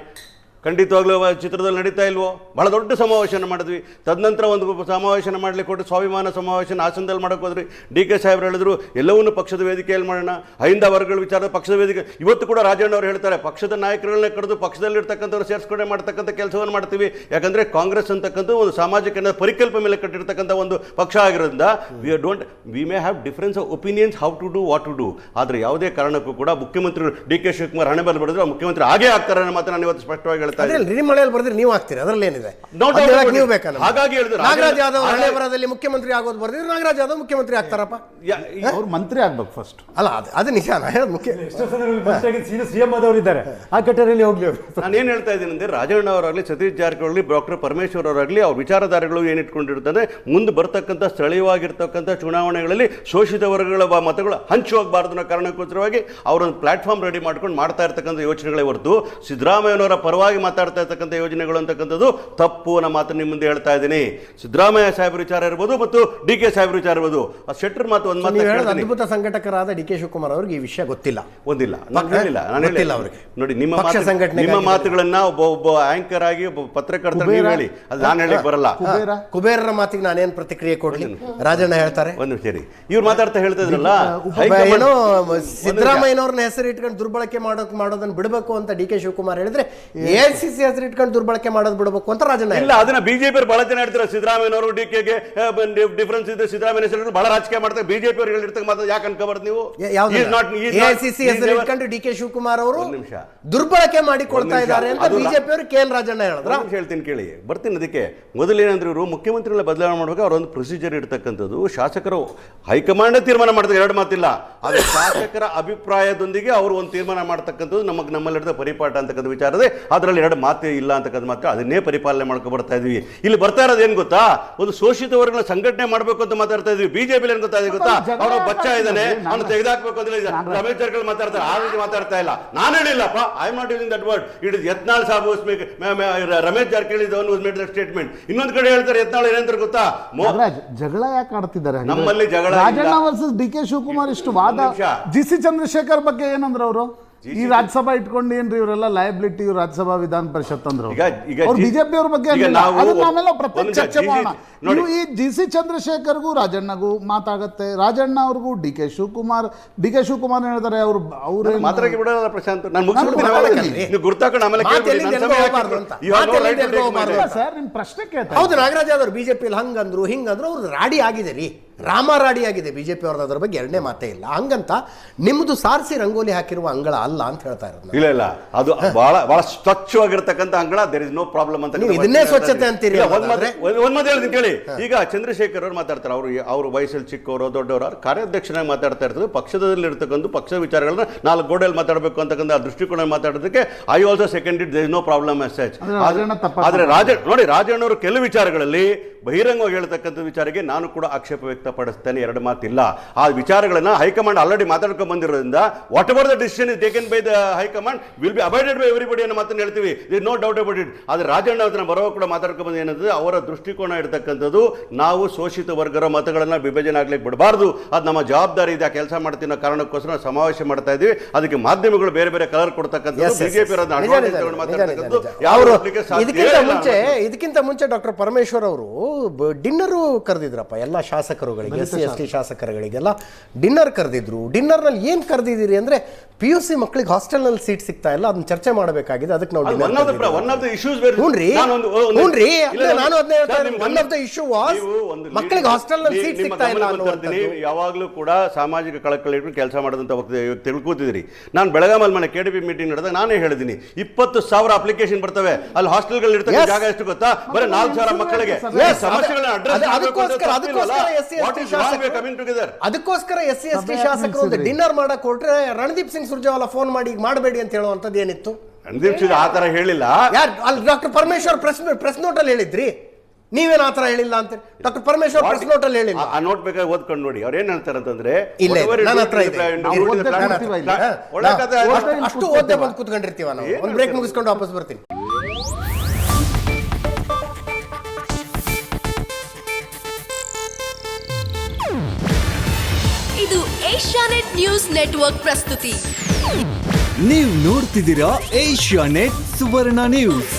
ಖಂಡಿತವಾಗ್ಲೂ ಚಿತ್ರದಲ್ಲಿ ನಡೀತಾ ಇಲ್ವೋ? ಬಹಳ ದೊಡ್ಡ ಸಮಾವೇಶನ ಮಾಡಿದ್ವಿ. ತದನಂತರ ಒಂದು ಸಮಾವೇಶನ ಮಾಡಲಿಕ್ಕೆ ಕೊಟ್ಟು ಸ್ವಾಭಿಮಾನ ಸಮಾವೇಶನ ಹಾಸನದಲ್ಲಿ ಮಾಡೋಕೆ ಹೋದ್ರಿ. ಡಿ ಕೆ ಸಾಹೇಬ್ರು ಹೇಳಿದ್ರು ಎಲ್ಲವನ್ನೂ ಪಕ್ಷದ ವೇದಿಕೆಯಲ್ಲಿ ಮಾಡೋಣ, ಅಹಿಂದ ವರ್ಗಗಳ ವಿಚಾರದ ಪಕ್ಷದ ವೇದಿಕೆ. ಇವತ್ತು ಕೂಡ ರಾಜಣ್ಣ ಅವರು ಹೇಳ್ತಾರೆ ಪಕ್ಷದ ನಾಯಕರನ್ನೇ ಕರೆದು ಪಕ್ಷದಲ್ಲಿರ್ತಕ್ಕಂಥವ್ರು ಸೇರಿಸ್ಕೊಂಡೆ ಮಾಡ್ತಕ್ಕಂಥ ಕೆಲಸವನ್ನು ಮಾಡ್ತೀವಿ. ಯಾಕಂದರೆ ಕಾಂಗ್ರೆಸ್ ಅಂತಕ್ಕಂಥ ಒಂದು ಸಾಮಾಜಿಕ ಪರಿಕಲ್ಪನೆ ಮೇಲೆ ಕಟ್ಟಿರ್ತಕ್ಕಂಥ ಒಂದು ಪಕ್ಷ ಆಗಿರೋದ್ರಿಂದ we may have difference of opinions how to do what to do. ಆದರೆ ಯಾವುದೇ ಕಾರಣಕ್ಕೂ ಕೂಡ ಮುಖ್ಯಮಂತ್ರಿಗಳು ಡಿ ಕೆ ಶಿವಕುಮಾರ್ ಹಣೆ ಮೇಲೆ ಬರೆದ್ರೆ ಮುಖ್ಯಮಂತ್ರಿ ಆಗೇ ಆಗ್ತಾರೆ ಅನ್ನೋ ಮಾತನ್ನು ನಾನು ಇವತ್ತು ಸ್ಪಷ್ಟವಾಗಿ ಮಳೆಯಲ್ಲಿ ಬರೆದ್ರೆ ನೀವು ಆಗ್ತೀರಿ, ಅದರಲ್ಲಿ ಏನಿದೆ? ನೀವು ಬೇಕಾ? ಹಾಗಾಗಿ ಹೇಳಿದ್ರು ನಾಗರಾಜ್ ಯಾದವ್ ಹಣೆ ಬರದಲ್ಲಿ ಮುಖ್ಯಮಂತ್ರಿ ಆಗೋದು ಬರ್ದಿದ್ರೆ ನಾಗರಾಜ್ ಯಾದವ್ ಮುಖ್ಯಮಂತ್ರಿ ಆಗ್ತಾರಪ್ಪ. ಅವ್ರು ಮಂತ್ರಿ ಆಗ್ಬೇಕು ಫಸ್ಟ್. ಅಲ್ಲ ಅದು ನಿಜ. ಮುಖ್ಯ ಸಿಎಂ ಆದವರಿದ್ದಾರೆ ಆ ಕಟ್ಟರಲ್ಲಿ ಹೋಗ್ಲಿ. ನಾನೇನು ಹೇಳ್ತಾ ಇದ್ದೀನಿ ಅಂದರೆ, ರಾಜಣ್ಣ ಅವರಾಗಲಿ, ಸತೀಶ್ ಜಾರಕಿಹೊಳಿ, ಡಾಕ್ಟರ್ ಪರಮೇಶ್ವರ್ ಅವರಾಗಲಿ, ಅವ್ರ ವಿಚಾರಧಾರೆಗಳು ಏನಿಟ್ಕೊಂಡಿರ್ತಾರೆ, ಮುಂದೆ ಬರ್ತಕ್ಕಂಥ ಸ್ಥಳೀಯವಾಗಿರ್ತಕ್ಕಂಥ ಚುನಾವಣೆಗಳಲ್ಲಿ ಶೋಷಿತ ವರ್ಗಗಳ ಮತಗಳು ಹಂಚುವಾಗಬಾರ್ದು ಅನ್ನೋ ಕಾರಣಕ್ಕೋಸ್ಕರವಾಗಿ ಅವರೊಂದು ಪ್ಲಾಟ್ಫಾರ್ಮ್ ರೆಡಿ ಮಾಡ್ಕೊಂಡು ಮಾಡ್ತಾ ಇರ್ತಕ್ಕಂಥ ಯೋಚನೆಗಳೇ ಹೊರತು ಸಿದ್ದರಾಮಯ್ಯನವರ ಪರವಾಗಿ ಮಾತಾಡ್ತಾ ಇರ್ತಕ್ಕಂಥ ಯೋಜನೆಗಳು ಅಂತಕ್ಕಂಥದ್ದು ತಪ್ಪು ಅನ್ನೋ ಮಾತನ್ನು ನಿಮ್ಮ ಮುಂದೆ ಹೇಳ್ತಾ ಇದ್ದೀನಿ. ಸಿದ್ದರಾಮಯ್ಯ ಸಾಹೇಬ್ರ ವಿಚಾರ ಇರ್ಬೋದು ಮತ್ತು ಡಿ ಕೆ ಸಾಹೇಬ್ರ ವಿಚಾರ ಇರ್ಬೋದು. ಆ ಶೆಟ್ಟರ್ ಮಾತು ಒಂದು ಮಾತು, ಅದ್ಭುತ ಸಂಘಟಕರಾದ ಡಿ ಕೆ ಶಿವಕುಮಾರ್ ಅವ್ರಿಗೆ ಈ ವಿಷಯ ಗೊತ್ತಿಲ್ಲ. ನಾನು ಹೇಳಿಲ್ಲ ಅವ್ರಿಗೆ. ನೋಡಿ, ನಿಮ್ಮ ಮಾತುಗಳನ್ನ ಒಬ್ಬ ಆಂಕರ್ ಆಗಿ ಒಬ್ಬ ಪತ್ರಕರ್ತ ಹೇಳಿ, ಅದು ನಾನು ಹೇಳಿ ಬರಲ್ಲ. ಕುಬೇರರ ಮಾತಿಗೆ ನಾನೇನು ಪ್ರತಿಕ್ರಿಯೆ ಕೊಡ್ಲಿ? ರಾಜಣ್ಣ ಹೇಳ್ತಾರೆ. ಒಂದು ಸರಿ ಇವ್ರು ಮಾತಾಡ್ತಾ ಹೇಳ್ತಾ ಇದ್ರಲ್ಲ, ಏನೋ ಸಿದ್ದರಾಮಯ್ಯನವ್ರನ್ನ ಹೆಸರು ಇಟ್ಕೊಂಡು ದುರ್ಬಳಕೆ ಮಾಡೋದನ್ನ ಬಿಡಬೇಕು ಅಂತ ಡಿ ಕೆ ಶಿವಕುಮಾರ್ ಹೇಳಿದ್ರೆ, AICC ಹೆಸರು ಇಟ್ಕೊಂಡು ದುರ್ಬಳಕೆ ಮಾಡೋದು ಬಿಡಬೇಕು ಅಂತ ರಾಜಣ್ಣ ಇಲ್ಲ. ಅದನ್ನ ಬಿಜೆಪಿ ಬಹಳ ಜನ ಹೇಳ್ತಾರೆ, ಸಿದ್ದರಾಮಯ್ಯನವರು ಡಿ ಕೆಗೆ ಡಿಫರೆನ್ಸ್ ಇದೆ, ಸಿದ್ದರಾಮಯ್ಯ ಹೆಸರು ಬಹಳ ರಾಜಕೀಯ ಮಾಡ್ತಾರೆ. ಬಿಜೆಪಿ ಅವ್ರು ಹೇಳಿರ್ತಕ್ಕ ಮಾತು ಯಾಕೆ ಅನ್ಕೋಬಾರ್ದು ನೀವು? AICC ಹೆಸರು ಇಟ್ಕೊಂಡು ಡಿ ಕೆ ಶಿವಕುಮಾರ್ ಅವರು ದುರ್ಬಳಕೆ ಮಾಡಿಕೊಳ್ತಾ ಇದ್ದಾರೆ ಅಂತ ಬಿಜೆಪಿ ಅವರು ಕೆ ಎನ್ ರಾಜಣ್ಣ ಹೇಳಿದ್ರು. ಹೇಳ್ತೀನಿ ಕೇಳಿ, ಬರ್ತೀನಿ. ಅದಕ್ಕೆ ಮೊದಲೇನಂದ್ರೆ ಇವರು ಮುಖ್ಯಮಂತ್ರಿಗಳ ಬದಲಾವಣೆ ಮಾಡುವಾಗ ಅವರೊಂದು ಪ್ರೊಸೀಜರ್ ಇರ್ತಕ್ಕಂಥದ್ದು. ಶಾಸಕರು ಹೈಕಮಾಂಡ್ ತೀರ್ಮಾನ ಮಾಡ್ತಾರೆ, ಎರಡು ಮಾತಿಲ್ಲ. ಅದು ಶಾಸಕರ ಅಭಿಪ್ರಾಯದೊಂದಿಗೆ ಅವರು ಒಂದು ತೀರ್ಮಾನ ಮಾಡ್ತಕ್ಕಂಥದ್ದು ನಮ್ಮಲ್ಲಿರ್ತಕ್ಕ ಪರಿಪಾಠ ಅಂತಕ್ಕಂಥ ವಿಚಾರದೇ. ಅದರಲ್ಲಿ ಎರಡು ಮಾತೇ ಇಲ್ಲ ಅಂತಕ್ಕಂಥ ಮಾತ್ರ ಅದನ್ನೇ ಪರಿಪಾಲನೆ ಮಾಡ್ಕೊ ಬರ್ತಾ ಇದ್ವಿ. ಇಲ್ಲಿ ಬರ್ತಾ ಇರೋದು ಏನ್ ಗೊತ್ತಾ, ಒಂದು ಶೋಷಿತ ವರ್ಗಗಳ ಸಂಘಟನೆ ಮಾಡಬೇಕು ಅಂತ ಮಾತಾಡ್ತಾ ಇದ್ವಿ. ಬಿಜೆಪಿ ಏನ್ ಗೊತ್ತಾ ಅವರ ಬಚ್ಚ ಇದ್ದಾನೆ, ಅವನು ತೆಗೆದಾಕ್ಬೇಕು ಅಂತ ರಮೇಶ್ ಜಾರಕಿಹೊಳಿ ಮಾತಾಡ್ತಾರೆ. ಆ ರೀತಿ ಮಾತಾಡ್ತಾ ಇಲ್ಲ. ನಾನು ಹೇಳಿಲ್ಲಪ್ಪ, I am not using that word. It is Yatnal saab Ramesh Jarkiholi statement. ಇನ್ನೊಂದು ಕಡೆ ಹೇಳ್ತಾರೆ ಯತ್ನಾಳ್ ಏನಂತಾರೆ ಗೊತ್ತಾ, ಜಗಳ ಯಾಕೆ ಆಡ್ತಿದ್ದಾರೆ ನಮ್ಮಲ್ಲಿ ಜಗಳ. Rajanna versus D K Shivakumar ಇಷ್ಟು ವಾದ. ಜಿ ಸಿ ಚಂದ್ರಶೇಖರ್ ಬಗ್ಗೆ ಏನಂದ್ರೆ ಅವರು ಈ ರಾಜ್ಯಸಭಾ ಇಟ್ಕೊಂಡು ಏನ್ರಿ ಇವರೆಲ್ಲ ಲಯಬಿಲಿಟಿ ರಾಜ್ಯಸಭಾ ವಿಧಾನ ಪರಿಷತ್ ಅಂದ್ರು. ಅವ್ರು ಬಿಜೆಪಿ ಅವ್ರ ಬಗ್ಗೆ ನಾವೆಲ್ಲ ಪ್ರತ್ಯೇಕ ಚರ್ಚೆ ಮಾಡೋಣ. ನೀವು ಈ ಜಿ ಸಿ ಚಂದ್ರಶೇಖರ್ಗೂ ರಾಜಣ್ಣಗೂ ಮಾತಾಗತ್ತೆ, ರಾಜಣ್ಣ ಅವ್ರಿಗೂ ಡಿ ಕೆ ಶಿವಕುಮಾರ್ ಹೇಳ್ತಾರೆ. ಅವ್ರು ಮಾತಾಡಕ್ಕೆ ಬಿಡೋಲ್ಲ ಪ್ರಶಾಂತ್. ನಾನು ಗುರ್ತಾಕೊಂಡು ಆಮೇಲೆ ಸರ್ ನಿಮ್ ಪ್ರಶ್ನೆ ಕೇಳ್ತಾರೆ. ಹೌದು, ನಾಗರಾಜ್ ಯಾದವ್ ಬಿಜೆಪಿಯಲ್ಲಿ ಹಂಗಂದ್ರು ಹಿಂಗಂದ್ರು ಅವ್ರದ್ದು ರಾಡಿ ಆಗಿದೆ ರೀ, ರಾಮ ರಾಡಿ ಆಗಿದೆ ಬಿಜೆಪಿ ಅವ್ರದ್ದು. ಅದ್ರ ಬಗ್ಗೆ ಎರಡನೇ ಮಾತೇ ಇಲ್ಲ. ಹಂಗಂತ ನಿಮ್ಮದು ಸಾರಿಸಿ ರಂಗೋಲಿ ಹಾಕಿರುವ ಅಂಗಳ ಅಲ್ಲ ಅಂತ ಹೇಳ್ತಾ ಇರೋದು. ಇಲ್ಲ ಅದು ಬಹಳ ಬಹಳ ಸ್ವಚ್ಛವಾಗಿರ್ತಕ್ಕಂಥ ಅಂಗಳ, ದೇರ್ ಇಸ್ ನೋ ಪ್ರಾಬ್ಲಮ್ ಅಂತ. ನೀವು ಇದನ್ನೇ ಸ್ವಚ್ಛತೆ ಅಂತೀರಿ. ಒಂದ್ ಮಾತು ಹೇಳ್ತೀನಿ ಕೇಳಿ. ಈಗ ಚಂದ್ರಶೇಖರ್ ಅವರು ಮಾತಾಡ್ತಾರೆ, ಅವರು ವಯಸ್ಸಲ್ಲಿ ಚಿಕ್ಕವರು ದೊಡ್ಡವರು, ಅವ್ರು ಕಾರ್ಯಾಧ್ಯಕ್ಷನಾಗಿ ಮಾತಾಡ್ತಾ ಇರ್ತದೆ, ಪಕ್ಷದಲ್ಲಿ ಇರ್ತಕ್ಕಂಥ ಪಕ್ಷದ ವಿಚಾರಗಳನ್ನ 4 ಗೋಡೆಯಲ್ಲಿ ಮಾತಾಡಬೇಕು ಅಂತಕ್ಕಂಥ ದೃಷ್ಟಿಕೋನ ಮಾತಾಡೋದಕ್ಕೆ I also second it, there is no problem as such. ಆದ್ರೆ ರಾಜಣ್ಣ ಅವರು ಕೆಲವು ವಿಚಾರಗಳಲ್ಲಿ ಬಹಿರಂಗವಾಗಿ ಹೇಳ್ತಕ್ಕಂಥ ವಿಚಾರಕ್ಕೆ ನಾನು ಕೂಡ ಆಕ್ಷೇಪ ವ್ಯಕ್ತಪಡಿಸ್ತೇನೆ, 2 ಮಾತಿಲ್ಲ. ಆ ವಿಚಾರಗಳನ್ನ ಹೈಕಮಾಂಡ್ ಆಲ್ರೆಡಿ ಮಾತಾಡ್ಕೊಂಡು ಬಂದಿರೋದ್ರಿಂದ whatever the decision is taken by the high command will be abided by everybody ಅನ್ನೋ ಮಾತನ್ನು ಹೇಳ್ತೀವಿ, there no doubt about it. ಆದ್ರೆ ರಾಜಣ್ಣ ಅದನ್ನ ಬರೋ ಕೂಡ ಮಾತಾಡ್ಕೊಂಡು ಬಂದು ಏನಂದ್ರೆ ಅವರ ದೃಷ್ಟಿಕೋನ ಇರ್ತಕ್ಕಂಥದ್ದು, ನಾವು ಶೋಷಿತ ವರ್ಗರ ಮತಗಳನ್ನ ವಿಭಜನೆ ಆಗ್ಲಿಕ್ಕೆ ಬಿಡಬಾರ್ದು, ಅದು ನಮ್ಮ ಜವಾಬ್ದಾರಿ ಇದೆ, ಆ ಕೆಲಸ ಮಾಡ್ತೀವಿ ಅನ್ನೋ ಕಾರಣಕ್ಕೋಸ್ಕರ ಸಮಾವೇಶ ಮಾಡ್ತಾ ಇದೀವಿ. ಅದಕ್ಕೆ ಮಾಧ್ಯಮಗಳು ಬೇರೆ ಬೇರೆ ಕಲರ್ ಕೊಡ್ತಕ್ಕಂಥದ್ದು, ಬಿಜೆಪಿ ಇದಕ್ಕಿಂತ ಮುಂಚೆ ಡಾಕ್ಟರ್ ಪರಮೇಶ್ವರ್ ಅವರು ಡಿನ್ನರು ಕರೆದಿದ್ರಪ್ಪ ಎಲ್ಲ ಶಾಸಕರುಗಳಿಗೆ, SC/ST ಶಾಸಕರುಗಳಿಗೆಲ್ಲ ಡಿನ್ನರ್ ಕರೆದಿದ್ರು. ಡಿನ್ನರ್ ನಲ್ಲಿ ಏನ್ ಕರೆದಿದ್ದೀರಿ ಅಂದ್ರೆ PUC ಮಕ್ಕಳಿಗೆ ಹಾಸ್ಟೆಲ್ ನಲ್ಲಿ ಸೀಟ್ ಸಿಗ್ತಾ ಇಲ್ಲ, ಅದನ್ನ ಚರ್ಚೆ ಮಾಡಬೇಕಾಗಿದೆ, ಅದಕ್ಕೆ ನಾವು ನಾನು ಅದನ್ನ ಹೇಳ್ತಾ ಇದ್ದೀನಿ. One of the issue was ಮಕ್ಕಳಿಗೆ ಹಾಸ್ಟೆಲ್ ನಲ್ಲಿ ಸೀಟ್ ಸಿಗ್ತಾ ಇಲ್ಲ ಅನ್ನುವಂಥದ್ದು. ಯಾವಾಗಲೂ ಕೂಡ ಸಾಮಾಜಿಕ ಕಳಕಳಿ ಕೆಲಸ ಮಾಡೋದಂತ ತಿಳ್ಕೊತಿದ್ರಿ. ನಾನು ಬೆಳಗಾಮಲ್ಲಿ ಮನೆ KDP ಮೀಟಿಂಗ್ ನಡೆದಾಗ ನಾನೇ ಹೇಳಿದ್ದೀನಿ, 20,000 ಅಪ್ಲಿಕೇಶನ್ ಬರ್ತವೆ, ಅಲ್ಲಿ ಹಾಸ್ಟೆಲ್ಗಳು ಇರ್ತವೆ, ಜಾಗ ಎಷ್ಟು ಗೊತ್ತಾ, ಬರೀ 4,000 ಮಕ್ಕಳಿಗೆ ಅದಕ್ಕೋಸ್ಕರ SC/ST ಶಾಸಕರು ಒಂದು ಡಿನ್ನರ್ ಮಾಡಕ್ ಹೊರಟ್ರೆ ರಣದೀಪ್ ಸಿಂಗ್ ಸುರ್ಜೇವಾಲಾ ಫೋನ್ ಮಾಡಿ ಈಗ ಮಾಡಬೇಡಿ ಅಂತ ಹೇಳುವಂತದ್ದು ಏನಿತ್ತು? ರಣದೀಪ್ ಸಿಂಗ್ ಆ ತರ ಹೇಳಿಲ್ಲ. ಅಲ್ಲಿ ಡಾಕ್ಟರ್ ಪರಮೇಶ್ವರ್ ಪ್ರೆಸ್ ನೋಟ್ ಅಲ್ಲಿ ಹೇಳಿದ್ರಿ, ನೀವೇನು ಆತರ ಹೇಳಿಲ್ಲ ಅಂತ ಡಾಕ್ಟರ್ ಪರಮೇಶ್ವರ್ ಪ್ರೆಸ್ ನೋಟ್ ಅಲ್ಲಿ ಹೇಳಿಲ್ಲ. ಆ ನೋಟ್ ಬೇಕಾಗಿ ಓದ್ಕೊಂಡು ನೋಡಿ, ಅವ್ರು ಏನ್ ಹೇಳ್ತಾರೆ ಅಂತಂದ್ರೆ, ಅಷ್ಟು ಓದ್ದೆ ಬಂದು ಕೂತ್ಕೊಂಡಿರ್ತೀವ ನಾವು. ಒಂದು ಬ್ರೇಕ್ ಮುಗಿಸ್ಕೊಂಡು ವಾಪಸ್ ಬರ್ತೀನಿ. ಇದು ಏಷ್ಯಾನೆಟ್ ನ್ಯೂಸ್ ನೆಟ್ವರ್ಕ್ ಪ್ರಸ್ತುತಿ. ನೀವು ನೋಡ್ತಿದ್ದೀರಾ ಏಷ್ಯಾನೆಟ್ ಸುವರ್ಣ ನ್ಯೂಸ್.